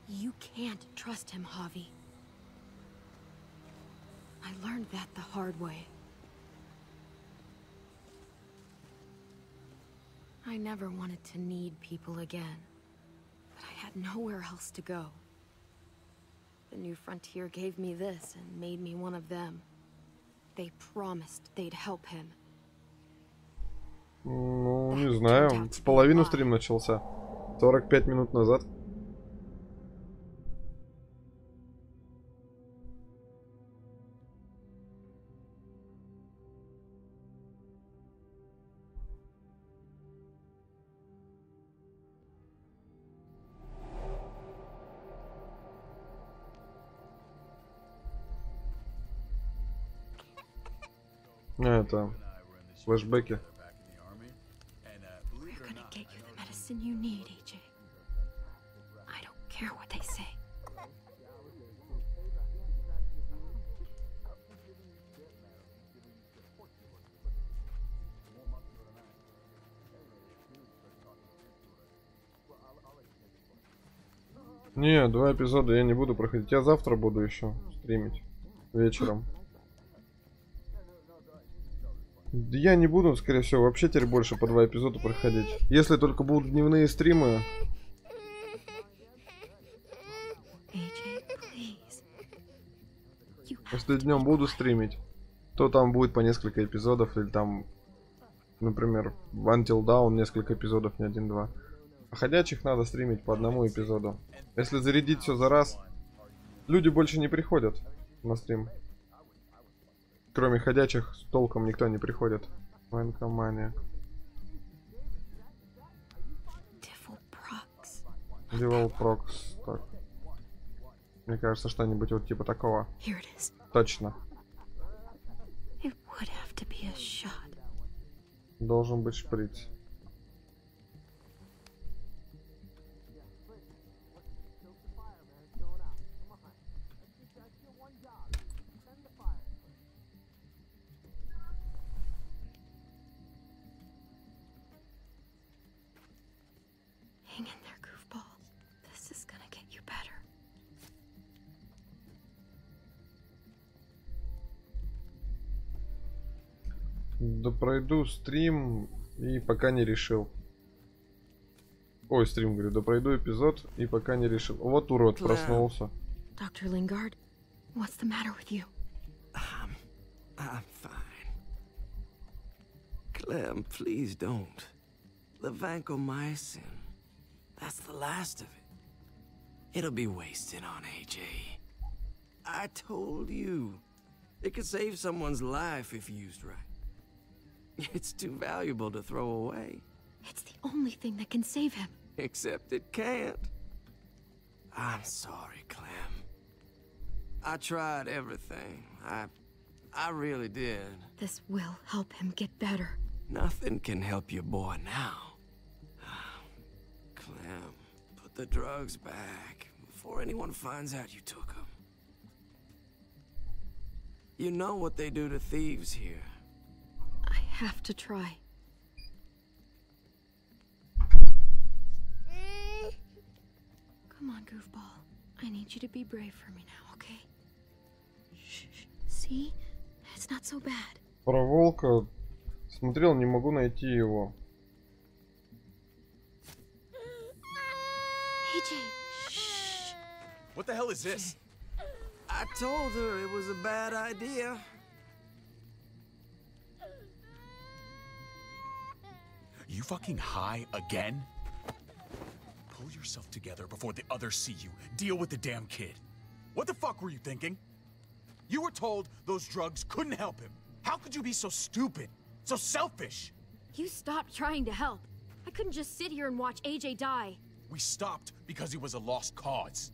You can't trust him, Javi. I learned that the hard way. I never wanted to need people again, but I had nowhere else to go. The New Frontier gave me this and made me one of them. They promised they'd help him. Ну, не знаю. С половины стрим начался. 45 минут назад. Это флешбеки. We're gonna get you the medicine you need, AJ. I don't care what they say. Не, 2 эпизода я не буду проходить. Я завтра буду еще стримить вечером. Я не буду, скорее всего, вообще теперь больше по 2 эпизода проходить. Если только будут дневные стримы. Если днем буду стримить, то там будет по несколько эпизодов. Или там, например, Until Dawn несколько эпизодов, не 1-2. А ходячих надо стримить по 1 эпизоду. Если зарядить все за раз, люди больше не приходят на стрим. Кроме ходячих, с толком никто не приходит. Ванкомания. Devil Prox. Так. Мне кажется, что-нибудь вот типа такого. Точно. Должен быть шприц. Hang in there, goofball. This is gonna get you better. Да пройду стрим и пока не решил. Ой, стрим, говорю, да пройду эпизод и пока не решил. Вот урод проснулся. Dr. Lingard, what's the matter with you? I'm fine. Clem, please don't. The vancomycin. That's the last of it. It'll be wasted on AJ. I told you. It could save someone's life if used right. It's too valuable to throw away. It's the only thing that can save him. Except it can't. I'm sorry, Clem. I tried everything. I really did. This will help him get better. Nothing can help your boy now. Clem, put the drugs back before anyone finds out you took them. You know what they do to thieves here. I have to try. Come on, goofball. I need you to be brave for me now, okay? Shh. See? It's not so bad. Про волка смотрел, не могу найти его. AJ, shh. What the hell is this? I told her it was a bad idea. You fucking high again? Pull yourself together before the others see you. Deal with the damn kid. What the fuck were you thinking? You were told those drugs couldn't help him. How could you be so stupid? So selfish? You stopped trying to help. I couldn't just sit here and watch AJ die. We stopped because he was a lost cause.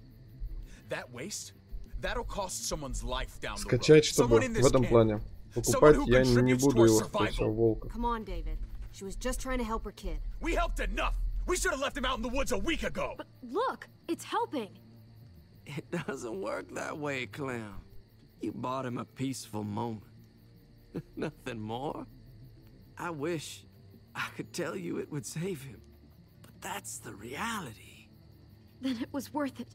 That waste, that'll cost someone's life down the road. Скачать, чтобы в этом плане. Покупать я не буду его, скорее всего, волка. Come on, David. She was just trying to help her kid. We helped enough. We should have left him out in the woods a week ago. But look, it's helping. It doesn't work that way, Clem. You bought him a peaceful moment. Nothing more. I wish I could tell you it would save him, but that's the reality. Then it was worth it.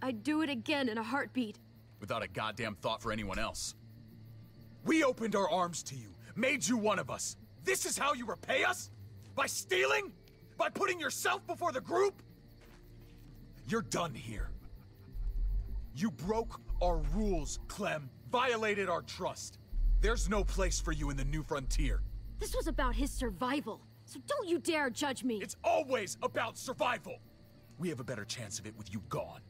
I'd do it again in a heartbeat. Without a goddamn thought for anyone else. We opened our arms to you, made you one of us. This is how you repay us? By stealing? By putting yourself before the group? You're done here. You broke our rules, Clem. Violated our trust. There's no place for you in the new frontier. This was about his survival, so don't you dare judge me. It's always about survival. We have a better chance of it with you gone.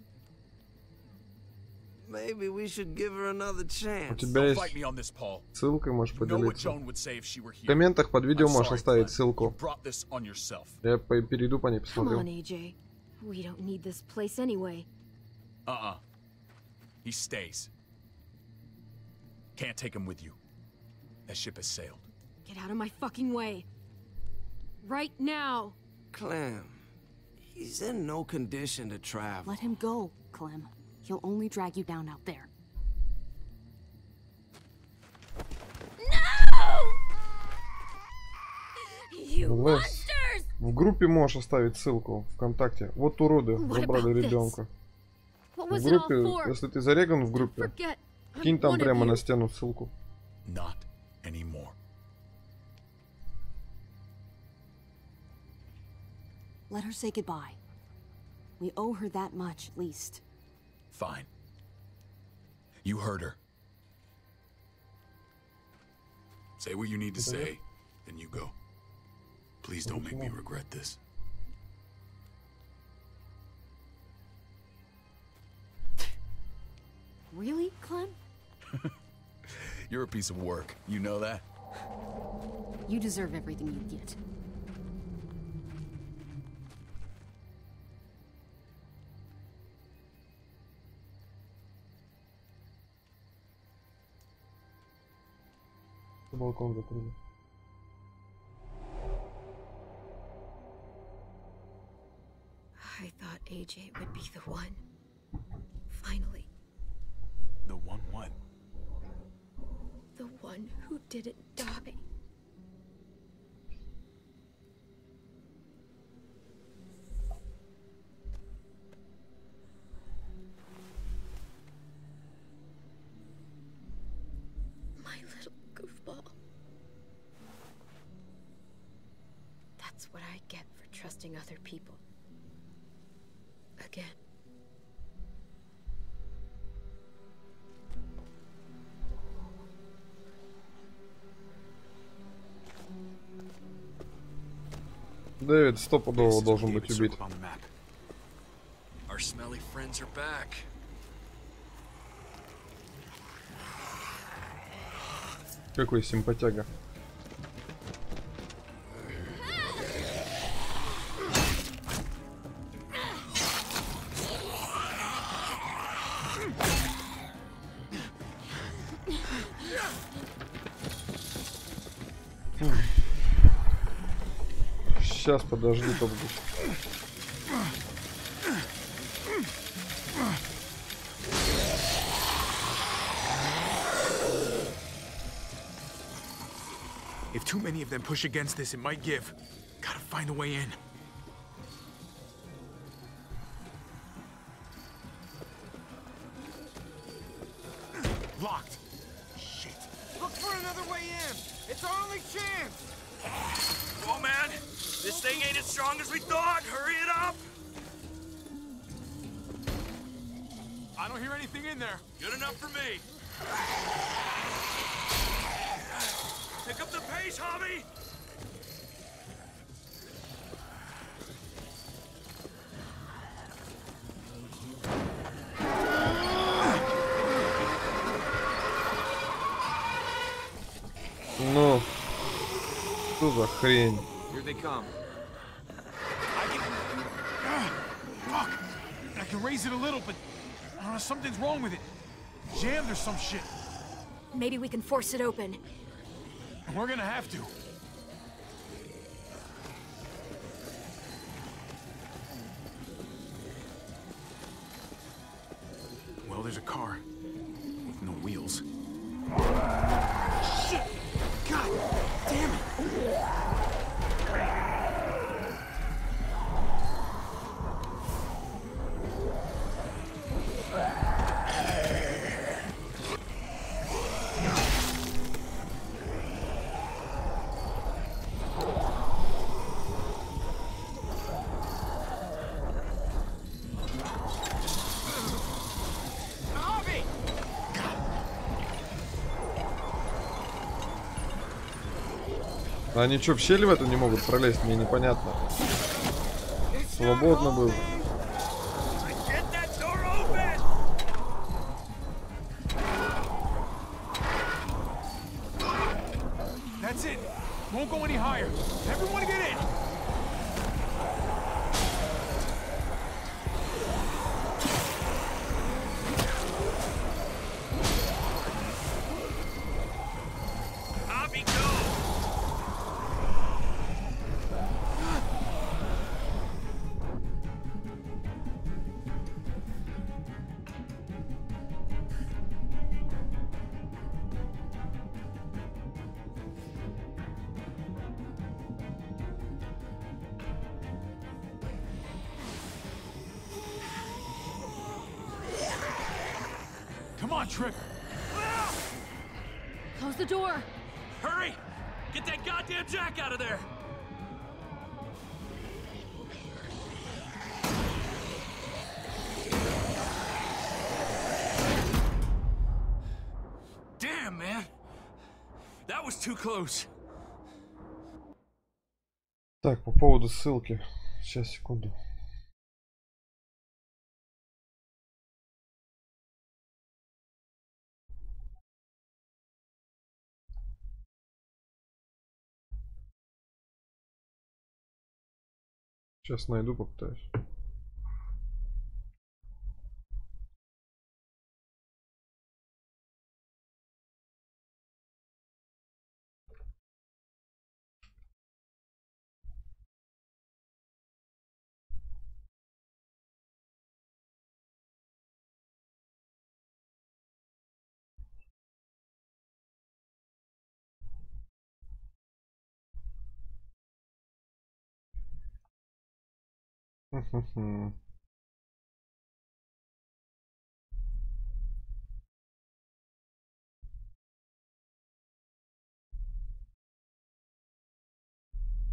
Maybe we should give her another chance. У тебя есть ссылка, можешь поделиться. В комментах под видео можешь оставить ссылку. Я перейду по ней, посмотрю. Come on, AJ. We don't need this place anyway. He stays. Can't take him with you. That ship has sailed. Get out of my fucking way. Right now. Clem, he's in no condition to travel. Let him go, Clem. He'll only drag you down out there. Давай в группе можешь оставить ссылку ВКонтакте. Вот уроды забрали ребенка. В группе, если ты зареган в группе, кинь там прямо на стену ссылку. Not anymore. Let her say goodbye. We owe her that much, at least. Fine. You heard her. Say what you need to say, then you go. Please don't make me regret this. Really, Clem? You're a piece of work. You know that? You deserve everything you get. Балкон закрыли. I thought AJ would be the one. Finally. The one what? The one who didn't die. My little goofball. That's what I get for trusting other people. Again. Дэвид стопудово должен быть убит. Our smelly friends are back. Какой симпатяга. Сейчас, подожди, топ. If too many of them push against this, it might give. Gotta find a way in. Locked. Shit. Look for another way in. It's our only chance. Oh man, this thing ain't as strong as we thought. Hurry it up. I don't hear anything in there. Good enough for me. Pick up the pace, hobby. Ну, что за хрень? Here they come. Fuck! I can raise it a little, but I don't know, something's wrong with it. Jammed or some shit. Maybe we can force it open. And we're gonna have to. Well, there's a car with no wheels. Shit! God damn it! Они что, в щели в эту не могут пролезть? Мне непонятно. Свободно было. That's it. Won't go any higher. Everyone get in. on, Trip. Close the door. Hurry! Get that goddamn Jack out of there! Damn, man. That was too close. Так, по поводу ссылки. Сейчас, секунду. Сейчас найду, попытаюсь.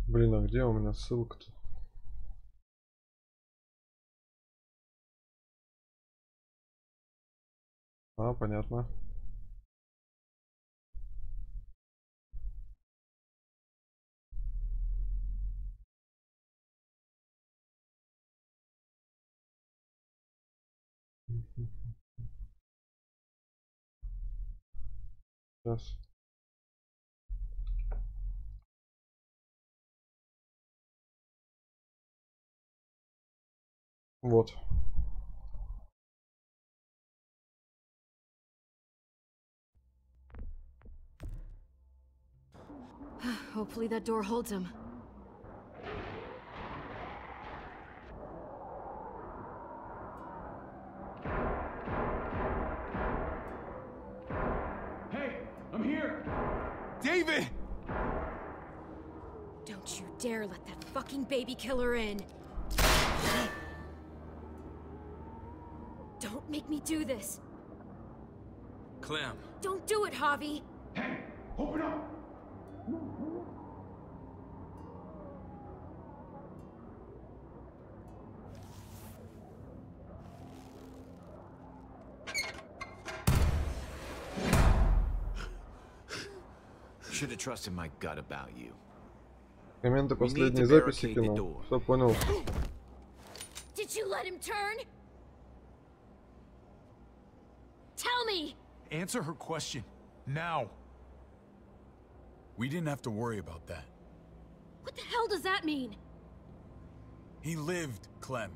Блин, а где у меня ссылка-то? А, понятно. Сейчас. Вот. Hopefully that door holds him. Hey, I'm here! David! Don't you dare let that fucking baby killer in. Don't make me do this. Clem. Don't do it, Javi. Hey, open up! Should have trusted my gut about you. Комменты последней записи кинул. Все понял. Did you let him turn? Tell me! Answer her question. Now. We didn't have to worry about that. What the hell does that mean? He lived, Clem.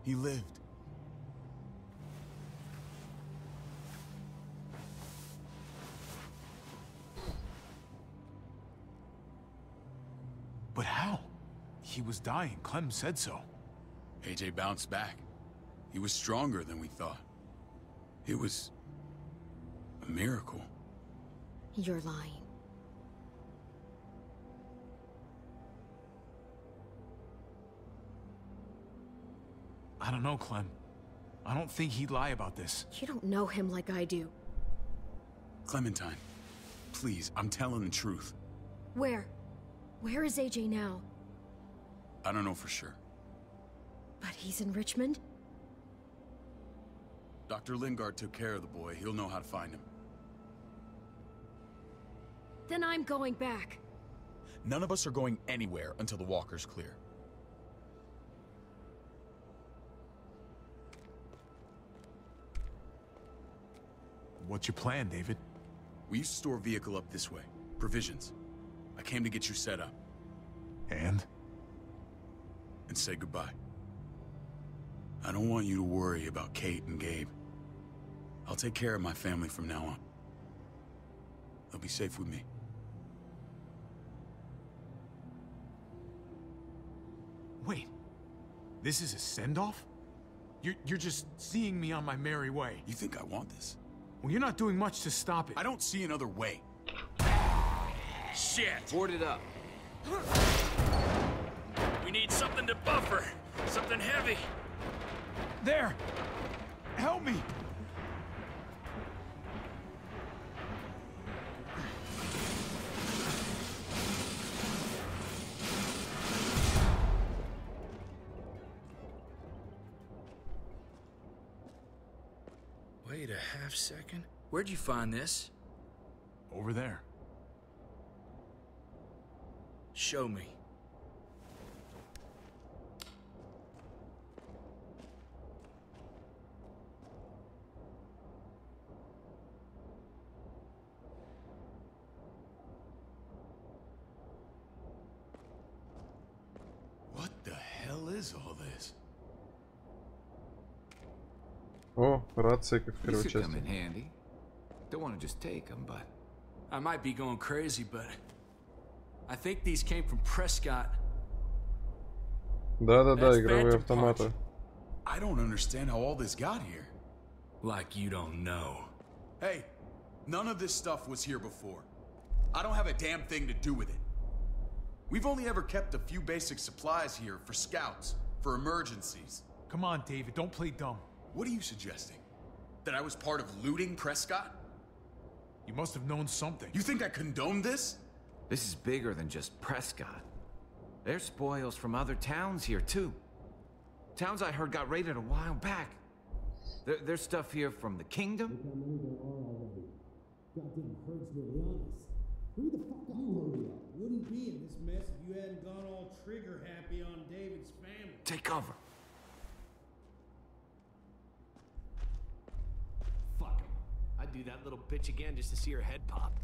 He lived. But how? He was dying. Clem said so. AJ bounced back. He was stronger than we thought. It was a miracle. You're lying. I don't know, Clem. I don't think he'd lie about this. You don't know him like I do. Clementine, please, I'm telling the truth. Where? Where is AJ now? I don't know for sure. But he's in Richmond? Dr. Lingard took care of the boy. He'll know how to find him. Then I'm going back. None of us are going anywhere until the walker's clear. What's your plan, David? We used to store a vehicle up this way. Provisions. I came to get you set up. And say goodbye. I don't want you to worry about Kate and Gabe. I'll take care of my family from now on. They'll be safe with me. Wait. This is a send-off? You're just seeing me on my merry way. You think I want this? Well, you're not doing much to stop it. I don't see another way. Shit! Board it up. We need something to buffer. Something heavy. There! Help me! Wait a half second. Where'd you find this? Over there. Show me. What the hell is all this? О, рация как в первой These could come in части. handy. Don't want to just take them, but I might be going crazy, but I think these came from Prescott. Да-да-да, игровые автоматы. I don't understand how all this got here. Like you don't know. Hey, none of this stuff was here before. I don't have a damn thing to do with it. We've only ever kept a few basic supplies here for scouts, for emergencies. Come on, David, don't play dumb. What are you suggesting? That I was part of looting Prescott? You must have known something. You think I condoned this? this is bigger than just Prescott. There's spoils from other towns here, too. Towns I heard got raided a while back. There's stuff here from the kingdom. Goddamn herd's really honest. Who the fuck are you? Wouldn't be in this mess if you hadn't gone all trigger happy on David's family. Take cover. Fuck him. I'd do that little bitch again just to see her head pop.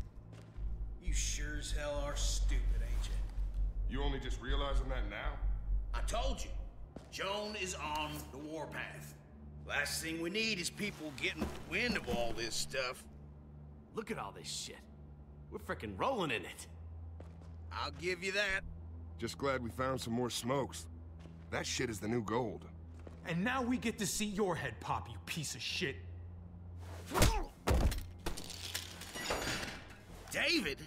You sure as hell are stupid, ain't you? You only just realizing that now? I told you. Joan is on the warpath. Last thing we need is people getting wind of all this stuff. Look at all this shit. We're frickin' rolling in it. I'll give you that. Just glad we found some more smokes. That shit is the new gold. And now we get to see your head pop, you piece of shit. David?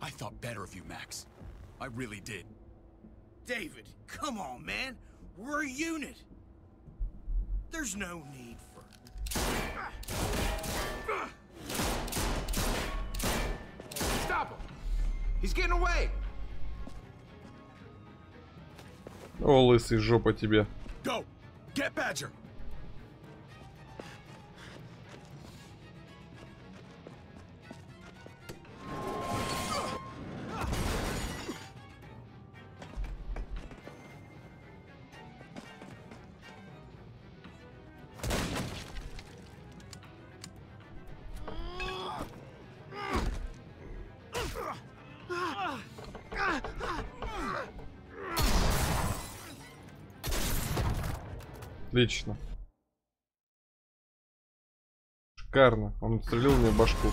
I thought better of you, Max. I really did. David, come on, man. We're a unit. There's no need for... Stop him! He's getting away! О, лысый, жопа тебе. Go! Get Badger! Отлично. Шикарно. Он отстрелил мне башку.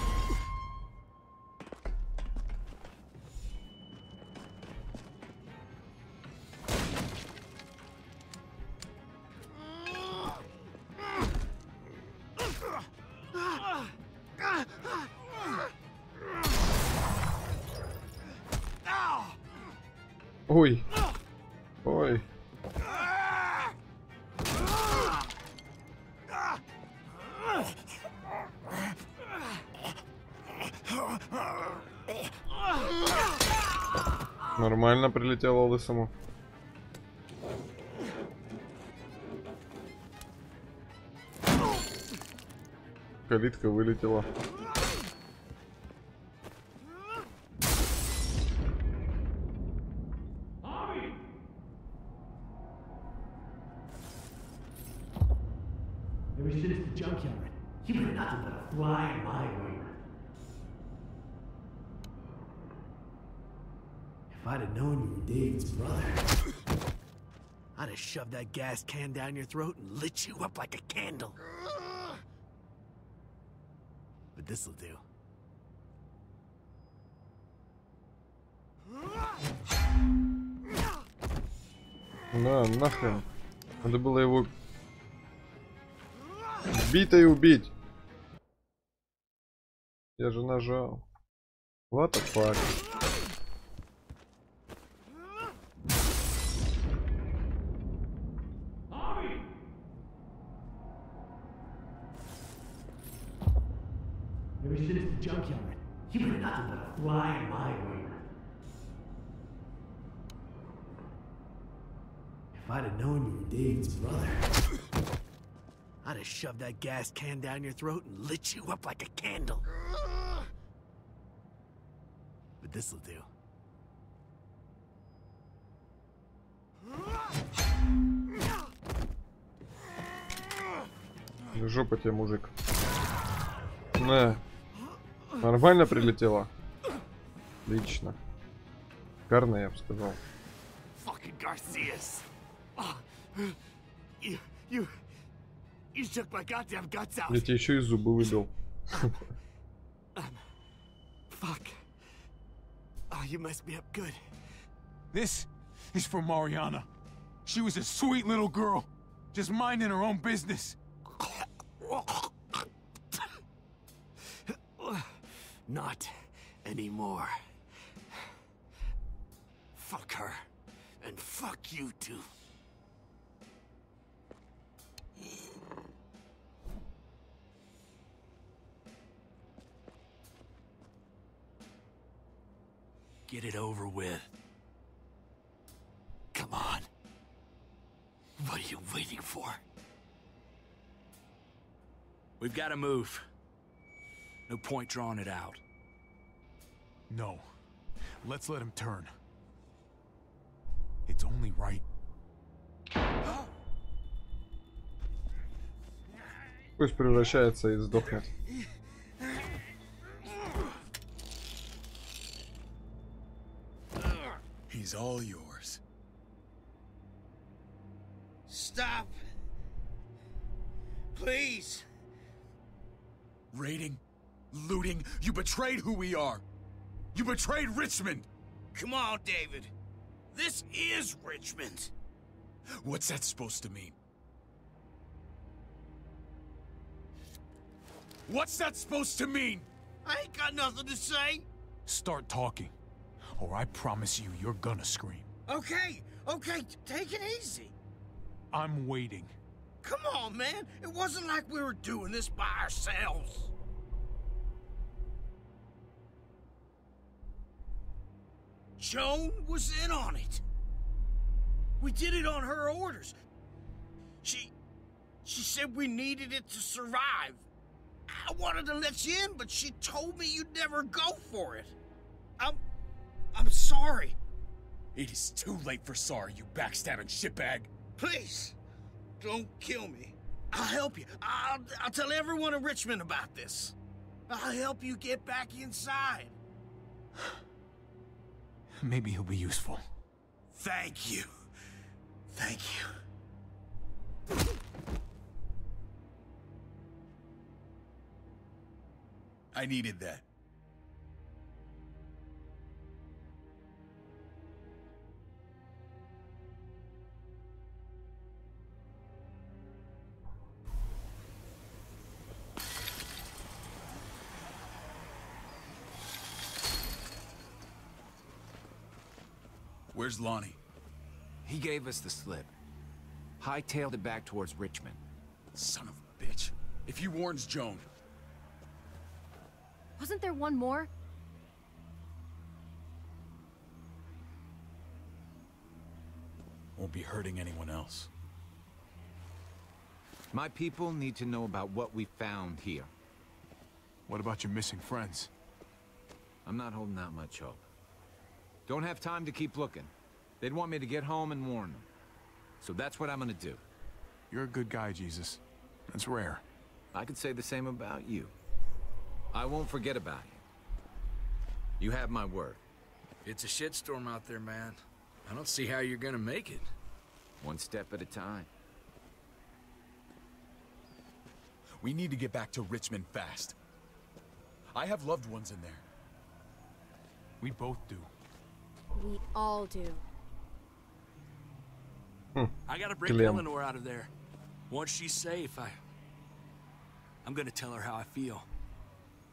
Ой. Ой. Нормально прилетело лысому. Калитка вылетела. Ever since the junkyard, you've been nothing but a fly in my wing. If I'd have known you were David's brother, I'd have shoved that gas can down your throat and lit you up like a candle. But this'll do. На, нахрен. Надо было его бить и убить. Я же нажал. What the fuck? Ever since the junkyard, you've been nothing but a fly in my wing. If I'd have known you were David's brother, I'd have shoved that gas can down your throat and lit you up like a candle. But this'll do. Жопа тебе, мужик. На. Нормально прилетело? Отлично. Шикарно, я бы сказал. Fucking Garcias. You shook my goddamn guts out. Я тебе еще и зубы выбил. Fuck. Oh, you messed me up good. This is for Mariana. She was a sweet little girl, just minding her own business. Not anymore. Fuck her. And fuck you too. Get it over with. Come on. What are you waiting for? We've got to move. No point drawing it out. No. Let's let him turn. It's only right. Пусть превращается и сдохнет. He's all yours. Stop. Please. Raiding, looting, you betrayed who we are. You betrayed Richmond. Come on, David. This is Richmond. What's that supposed to mean? What's that supposed to mean? I ain't got nothing to say. Start talking, or I promise you, you're gonna scream. Okay, take it easy. I'm waiting. Come on, man. It wasn't like we were doing this by ourselves. Joan was in on it. We did it on her orders. She said we needed it to survive. I wanted to let you in, but she told me you'd never go for it. I'm sorry. It is too late for sorry, you backstabbing shitbag. Please, don't kill me. I'll help you. I'll tell everyone in Richmond about this. I'll help you get back inside. Maybe he'll be useful. Thank you. Thank you. I needed that. Where's Lonnie? He gave us the slip. Hightailed it back towards Richmond. Son of a bitch. If he warns Joan... Wasn't there one more? Won't be hurting anyone else. My people need to know about what we found here. What about your missing friends? I'm not holding out much hope. Don't have time to keep looking. They'd want me to get home and warn them. So that's what I'm gonna do. You're a good guy, Jesus. That's rare. I could say the same about you. I won't forget about you. You have my word. It's a shitstorm out there, man. I don't see how you're gonna make it. One step at a time. We need to get back to Richmond fast. I have loved ones in there. We both do. We all do. I gotta bring Eleanor out of there. Once she's safe, I'm gonna tell her how I feel.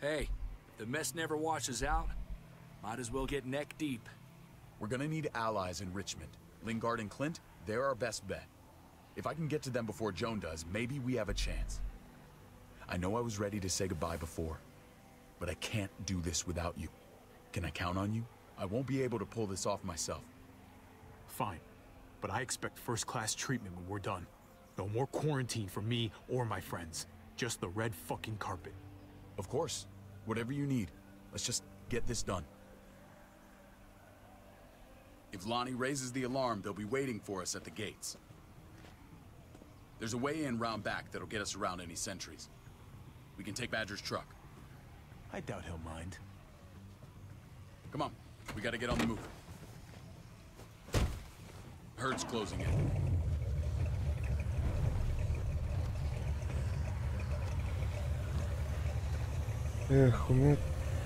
Hey, if the mess never washes out, might as well get neck deep. We're gonna need allies in Richmond. Lingard and Clint, they're our best bet. If I can get to them before Joan does, maybe we have a chance. I know I was ready to say goodbye before, but I can't do this without you. Can I count on you? I won't be able to pull this off myself. Fine, but I expect first-class treatment when we're done. No more quarantine for me or my friends. Just the red fucking carpet. Of course. Whatever you need. Let's just get this done. If Lonnie raises the alarm, they'll be waiting for us at the gates. There's a way in round back that'll get us around any sentries. We can take Badger's truck. I doubt he'll mind. Come on, we gotta get on the move. Herd's closing in. Эх, у меня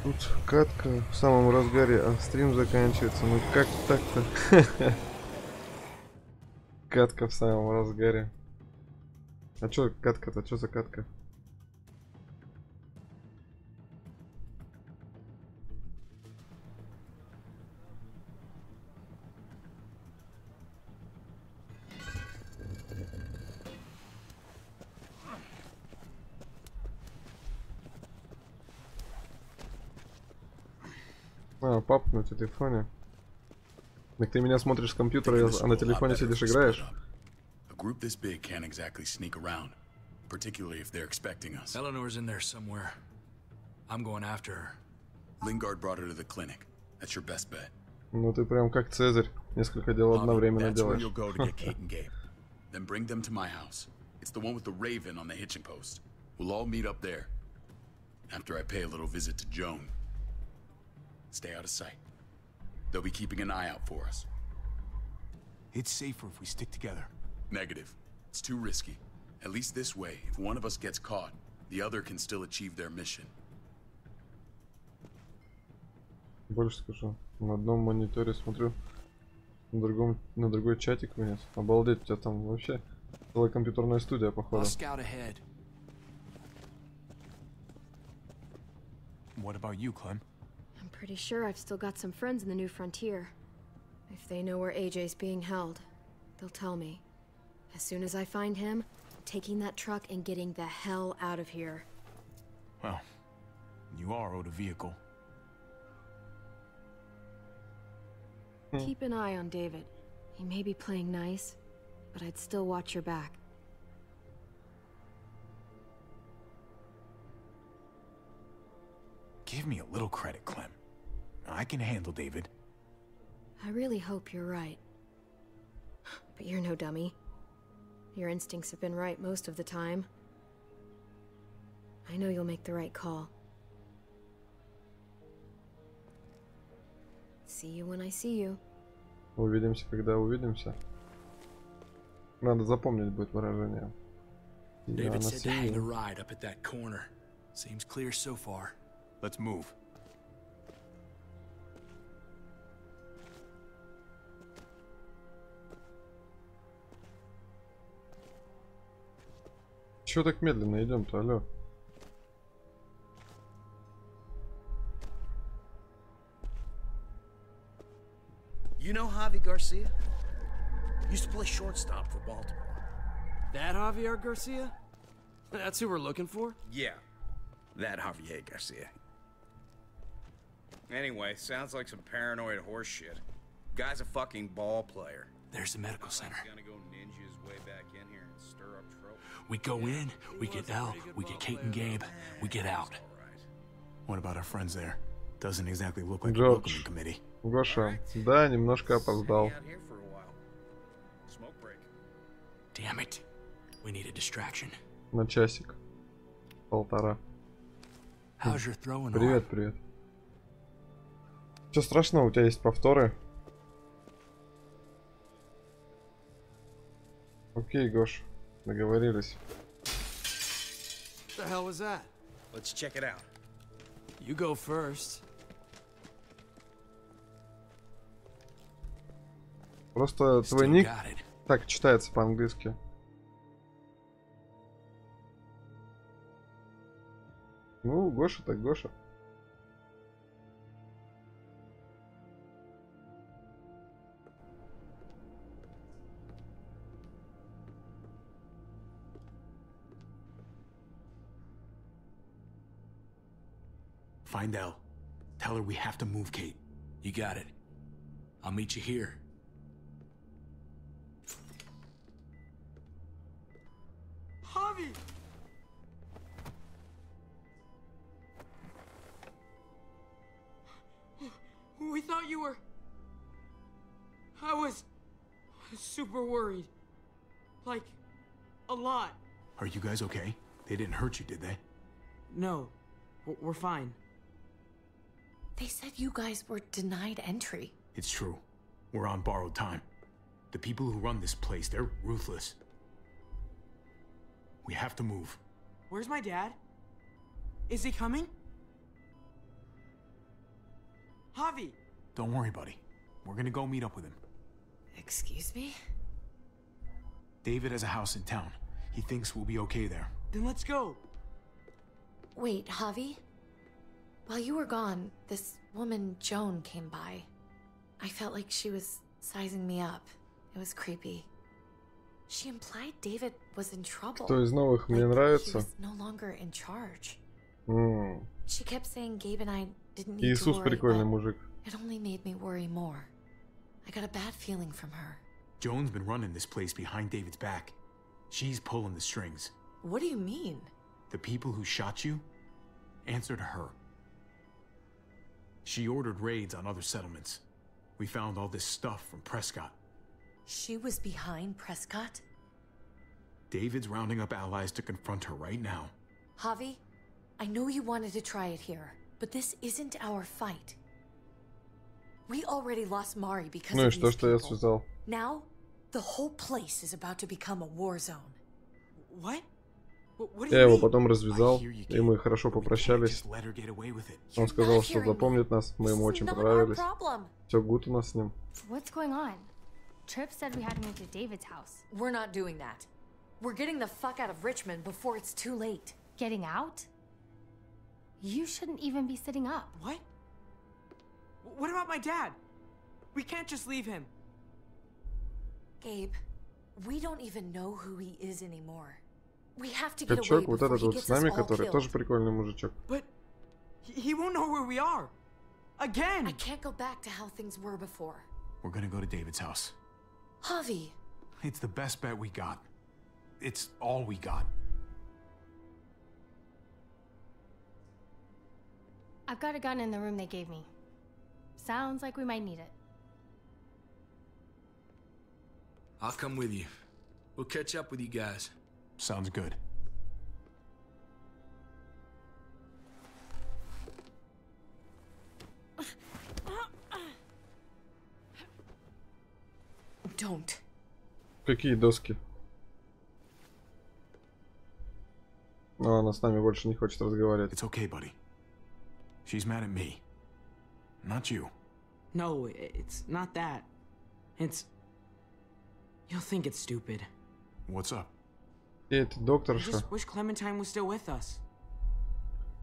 тут катка в самом разгаре, а стрим заканчивается. Ну как так-то? Катка в самом разгаре. А чё катка-то? Чё за катка? А, пап на телефоне. Так ты меня смотришь с компьютера, а на телефоне сидишь играешь? A group this big can't exactly sneak around, particularly if they're expecting us. Eleanor's in there somewhere. I'm going after her. Lingard brought her to the clinic. That's your best bet. Ну ты прям как Цезарь, несколько дел одновременно That's where делаешь. you'll go to get Kate and Gabe. Then bring them to my house. It's the one with the raven on the hitching post. We'll all meet up there. After I pay a little visit to Joan. Stay out of sight. They'll be keeping an eye out for us. It's safer if we stick together. Negative. It's too risky. At least this way, if one of us gets caught, the other can still achieve their mission. Больше скажу. На одном мониторе смотрю, на другой чатик вынес. Обалдеть, у тебя там вообще целая компьютерная студия, походу. What about you, Clem? I'm pretty sure I've still got some friends in the New Frontier. If they know where AJ's being held, they'll tell me. As soon as I find him, I'm taking that truck and getting the hell out of here. Well, you are owed a vehicle. Keep an eye on David. He may be playing nice, but I'd still watch your back. Give me a little credit, Clem. I can handle David. I really hope you're right. But you're no dummy. Your instincts have been right most of the time. I know you'll make the right call. See you when I see you. Увидимся, когда увидимся. Надо запомнить будет выражение. David said to hang a ride up at that corner. Seems clear so far. Let's move. Чё так медленно идем-то, алло? You know Javi Garcia? Used to play shortstop for Baltimore. That Javier Garcia? That's who we're looking for? Yeah, that Javier Garcia. Anyway, sounds like some paranoid horse shit. Guy's a fucking ball player. There's the medical center. He's gonna go ninja his way back in here and stir up trouble. We go in, we get Elle, we get Kate and Gabe, we get out. What about our friends there? Doesn't exactly look like a welcoming committee. Гоша, да, немножко опоздал. Damn it. We need a distraction. На часик. Полтора. How's your throwing Привет, привет. Что страшного, у тебя есть повторы? Окей, Гош, договорились. What the hell was that? Let's check it out. You go first. Просто твой ник так читается по-английски. Ну, Гоша так Гоша. Find Elle. Tell her we have to move, Kate. You got it. I'll meet you here. Javi! We thought you were... I was super worried. Like, a lot. Are you guys okay? They didn't hurt you, did they? No, we're fine. They said you guys were denied entry. It's true. We're on borrowed time. The people who run this place, they're ruthless. We have to move. Where's my dad? Is he coming? Javi! Don't worry, buddy. We're gonna go meet up with him. Excuse me? David has a house in town. He thinks we'll be okay there. Then let's go. Wait, Javi? While you were gone, this woman, Joan, came by. I felt like she was sizing me up. It was creepy. She implied David was in trouble. Кто из новых мне He нравится? was no longer in charge. She kept saying Gabe and I didn't need to Иисус worry, прикольный but мужик. it only made me worry more. I got a bad feeling from her. Joan's been running this place behind David's back. She's pulling the strings. What do you mean? The people who shot you answered her. She ordered raids on other settlements. We found all this stuff from Prescott. She was behind Prescott? David's rounding up allies to confront her right now. Javi, I know you wanted to try it here, but this isn't our fight. We already lost Mari because Ну и of что, these что я people. связал? Now, the whole place is about to become a war zone. What? What do Я you его mean? потом развязал, и мы хорошо попрощались. Он сказал, что запомнит нас, мы ему очень понравились. Все гуд у нас с ним. What's going on? Tripp said we had to move to David's house. We're not doing that. We're getting the fuck out of Richmond before it's too late. Getting out? You shouldn't even be sitting up. What? What about my dad? We can't just leave him. Gabe, we don't even know who he is anymore. We have to get away Качок, вот before этот he вот gets с us нами, all который killed. тоже прикольный мужичок. But he won't know where we are. Again. I can't go back to how things were before. We're gonna go to David's house. Javi. It's the best bet we got. It's all we got. I've got a gun in the room they gave me. Sounds like we might need it. I'll come with you. We'll catch up with you guys. Sounds good. Don't. Какие доски? Но она с нами больше не хочет разговаривать. It's okay, buddy. She's mad at me. Not you. No, it's not that. It's... You'll think it's stupid. What's up? Это I докторша. just wish Clementine was still with us.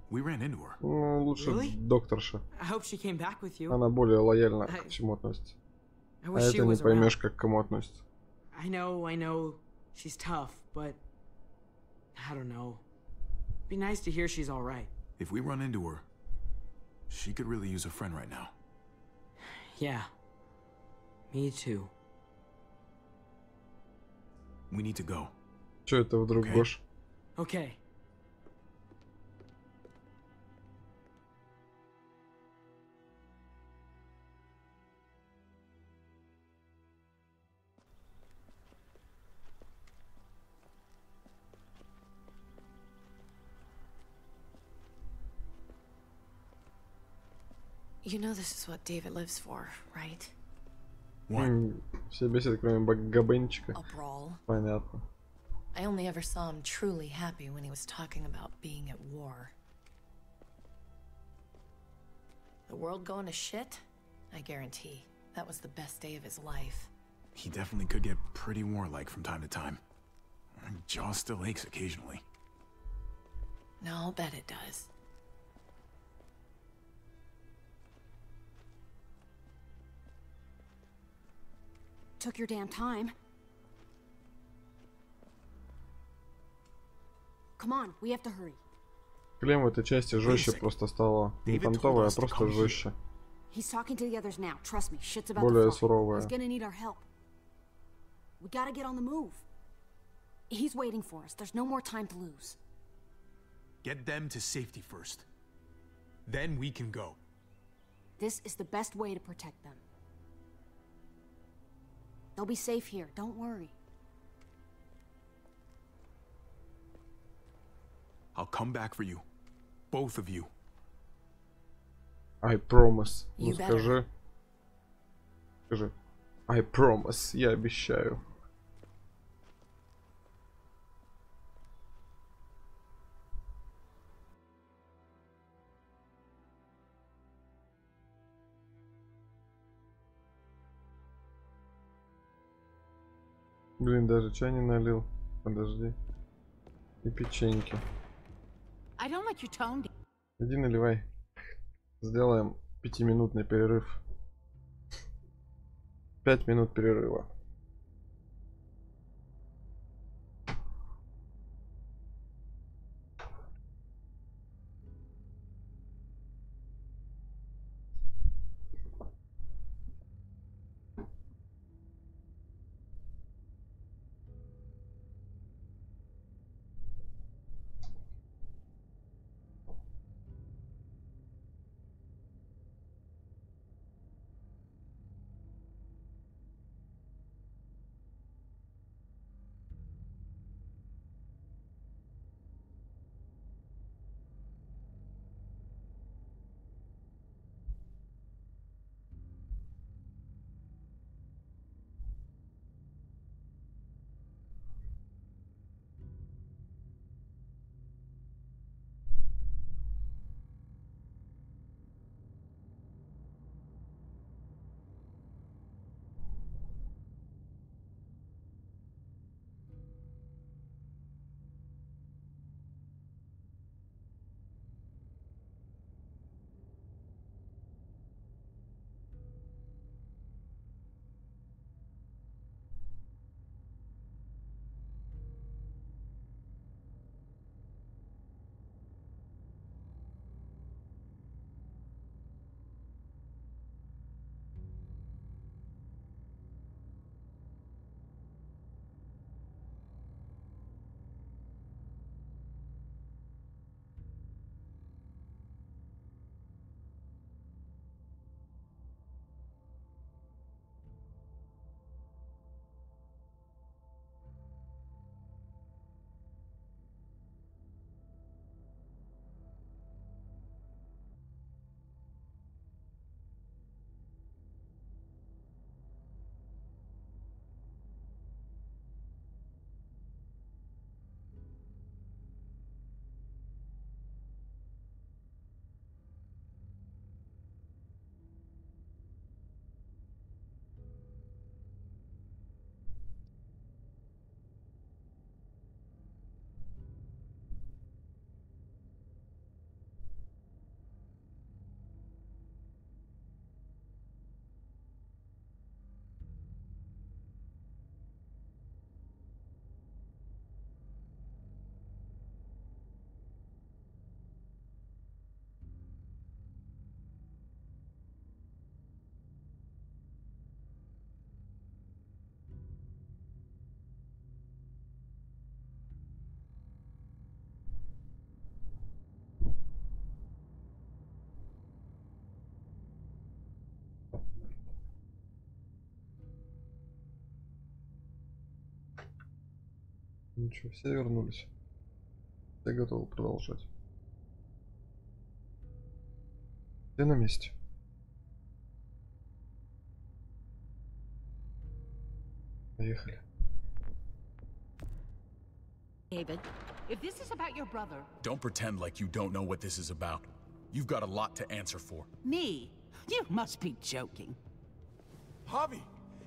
We ran into her. Ну, лучше Really? докторша. I hope she came back with you. Она более лояльно ко всему относится. I А wish she это не was поймешь, around. как к кому относится. I know, she's tough, but... I don't know. Be nice to hear she's alright. If we run into her, she could really use a friend right now. Yeah. Me too. We need to go. Че это вдруг, Гош? Okay. You know this is what David lives for, right? Все бесит, кроме Габенчика. A brawl. Понятно. I only ever saw him truly happy when he was talking about being at war. The world going to shit? I guarantee. That was the best day of his life. He definitely could get pretty warlike from time to time. My jaw still aches occasionally. No, I'll bet it does. Took your damn time. Come on, we have to hurry. Клем в этой части жестче просто стало. Не понтовая, а просто жестче. He's talking to the others now. Trust me, shit's about Более to fly. суровая. He's gonna need our help. We gotta get on the move. He's waiting for us. There's no more time to lose. Get them to safety first. Then we can go. This is the best way to protect them. They'll be safe here. Don't worry. I'll come back for you. Both of you. I promise. Ну You скажи. Скажи. I promise. Я обещаю. Блин, даже чай не налил. Подожди. И печеньки. I don't like your tone. Иди наливай. Сделаем 5-минутный перерыв. 5 минут перерыва. Ничего, все вернулись. Все готовы продолжать. Все на месте. Поехали. David, if this is about your brother... Don't pretend like you don't know what this is about. You've got a lot to answer for. Me? You must be joking. Javi,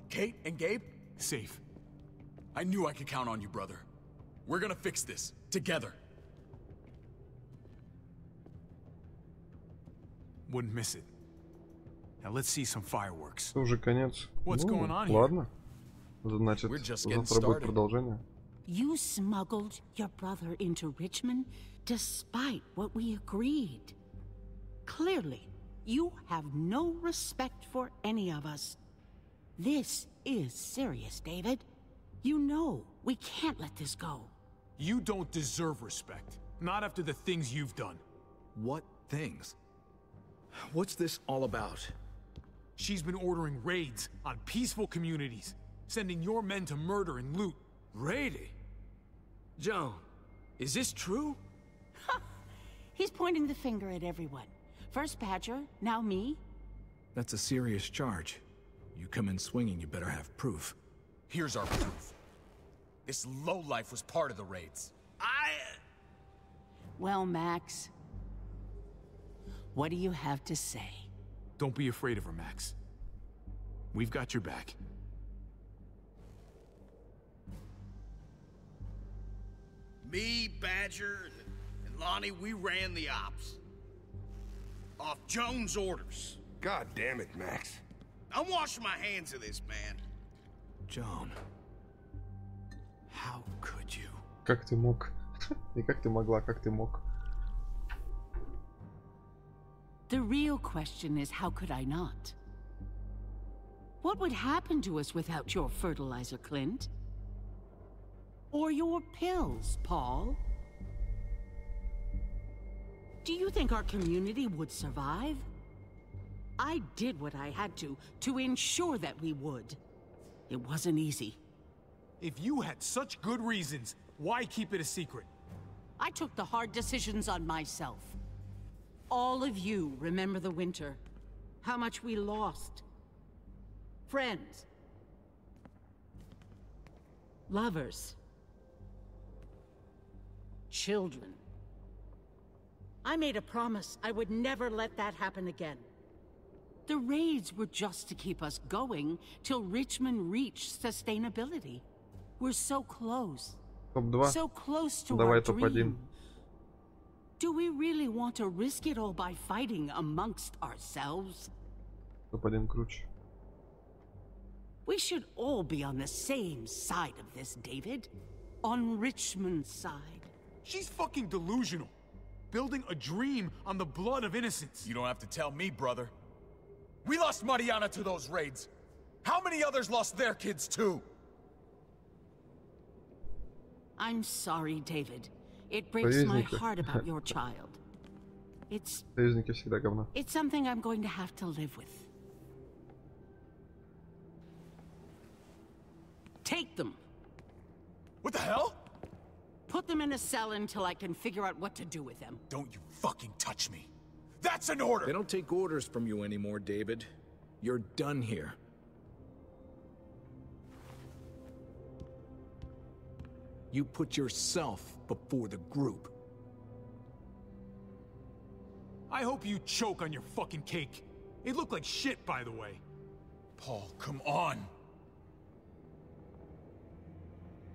Kate and Gabe, safe. I knew I could count on you, brother. We're gonna fix this, together. Wouldn't miss it. Now let's see some fireworks. Это уже конец. What's going on here? Ладно. Значит, завтра будет продолжение. You smuggled your brother into Richmond despite what we agreed. Clearly, you have no respect for any of us. This is serious, David. You know we can't let this go. You don't deserve respect. Not after the things you've done. What things? What's this all about? She's been ordering raids on peaceful communities, sending your men to murder and loot. Raiding? Joan, is this true? He's pointing the finger at everyone. First Badger, now me. That's a serious charge. You come in swinging, you better have proof. Here's our proof. This lowlife was part of the raids. Well, Max, what do you have to say? Don't be afraid of her, Max. We've got your back. Me, Badger, and Lonnie, we ran the ops. Off Joan's orders. God damn it, Max. I'm washing my hands of this, man. Joan. How could you? Как ты мог? И как ты могла, как ты мог? The real question is, how could I not? What would happen to us without your fertilizer, Clint? Or your pills, Paul? Do you think our community would survive? I did what I had to ensure that we would. It wasn't easy. If you had such good reasons, why keep it a secret? I took the hard decisions on myself. All of you remember the winter. How much we lost. Friends. Lovers. Children. I made a promise I would never let that happen again. The raids were just to keep us going till Richmond reached sustainability. We're so close. Топ-2. So close to Давай our топ-1. dream. Do we really want to risk it all by fighting amongst ourselves? Топ-1 круче. We should all be on the same side of this, David. On Richmond's side. She's fucking delusional. Building a dream on the blood of innocents. You don't have to tell me, brother. We lost Mariana to those raids. How many others lost their kids too? I'm sorry, David. It breaks my heart about your child. It's something I'm going to have to live with. Take them. What the hell? Put them in a cell until I can figure out what to do with them. Don't you fucking touch me. That's an order! They don't take orders from you anymore, David. You're done here. You put yourself before the group. I hope you choke on your fucking cake. It looked like shit, by the way. Paul, come on.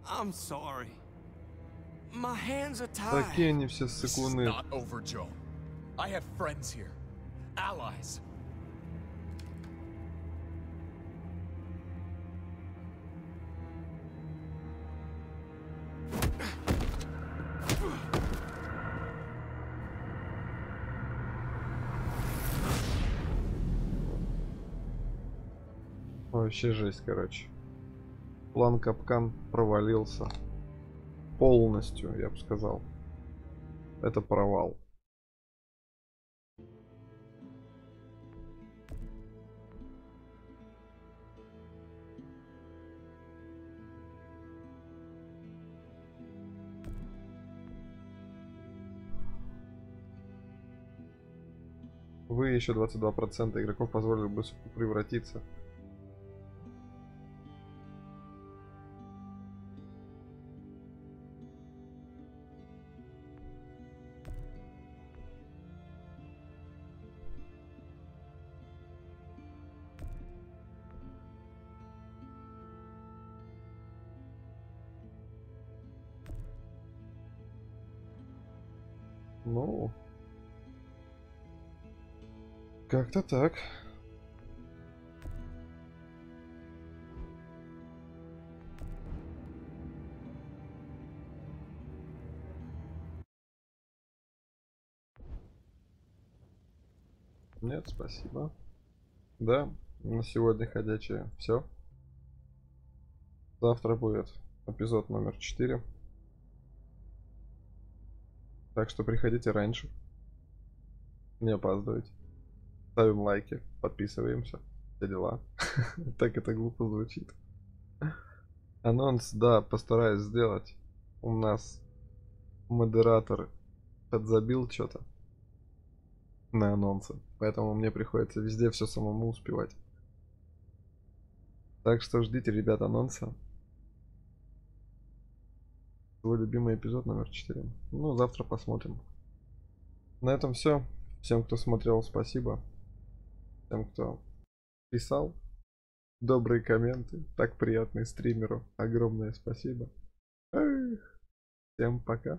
I'm sorry. My hands are tied. Такие они все This is сыкуны. not over, Joan. I have friends here. Allies. Вообще жесть, короче. План капкан провалился. Полностью, я бы сказал. Это провал. Вы еще 22% игроков позволили бы превратиться. Ну, как-то так. Нет, спасибо. Да, на сегодня ходячее все. Завтра будет эпизод номер 4. Так что приходите раньше. Не опаздывайте. Ставим лайки, подписываемся. Все дела. Так это глупо звучит. Анонс, да, постараюсь сделать. У нас модератор подзабил что-то на анонсы. Поэтому мне приходится везде все самому успевать. Так что ждите, ребят, анонса. Свой любимый эпизод номер 4. Ну, завтра посмотрим. На этом все. Всем, кто смотрел, спасибо. Всем, кто писал добрые комменты, так приятные стримеру, огромное спасибо. Эх. Всем пока.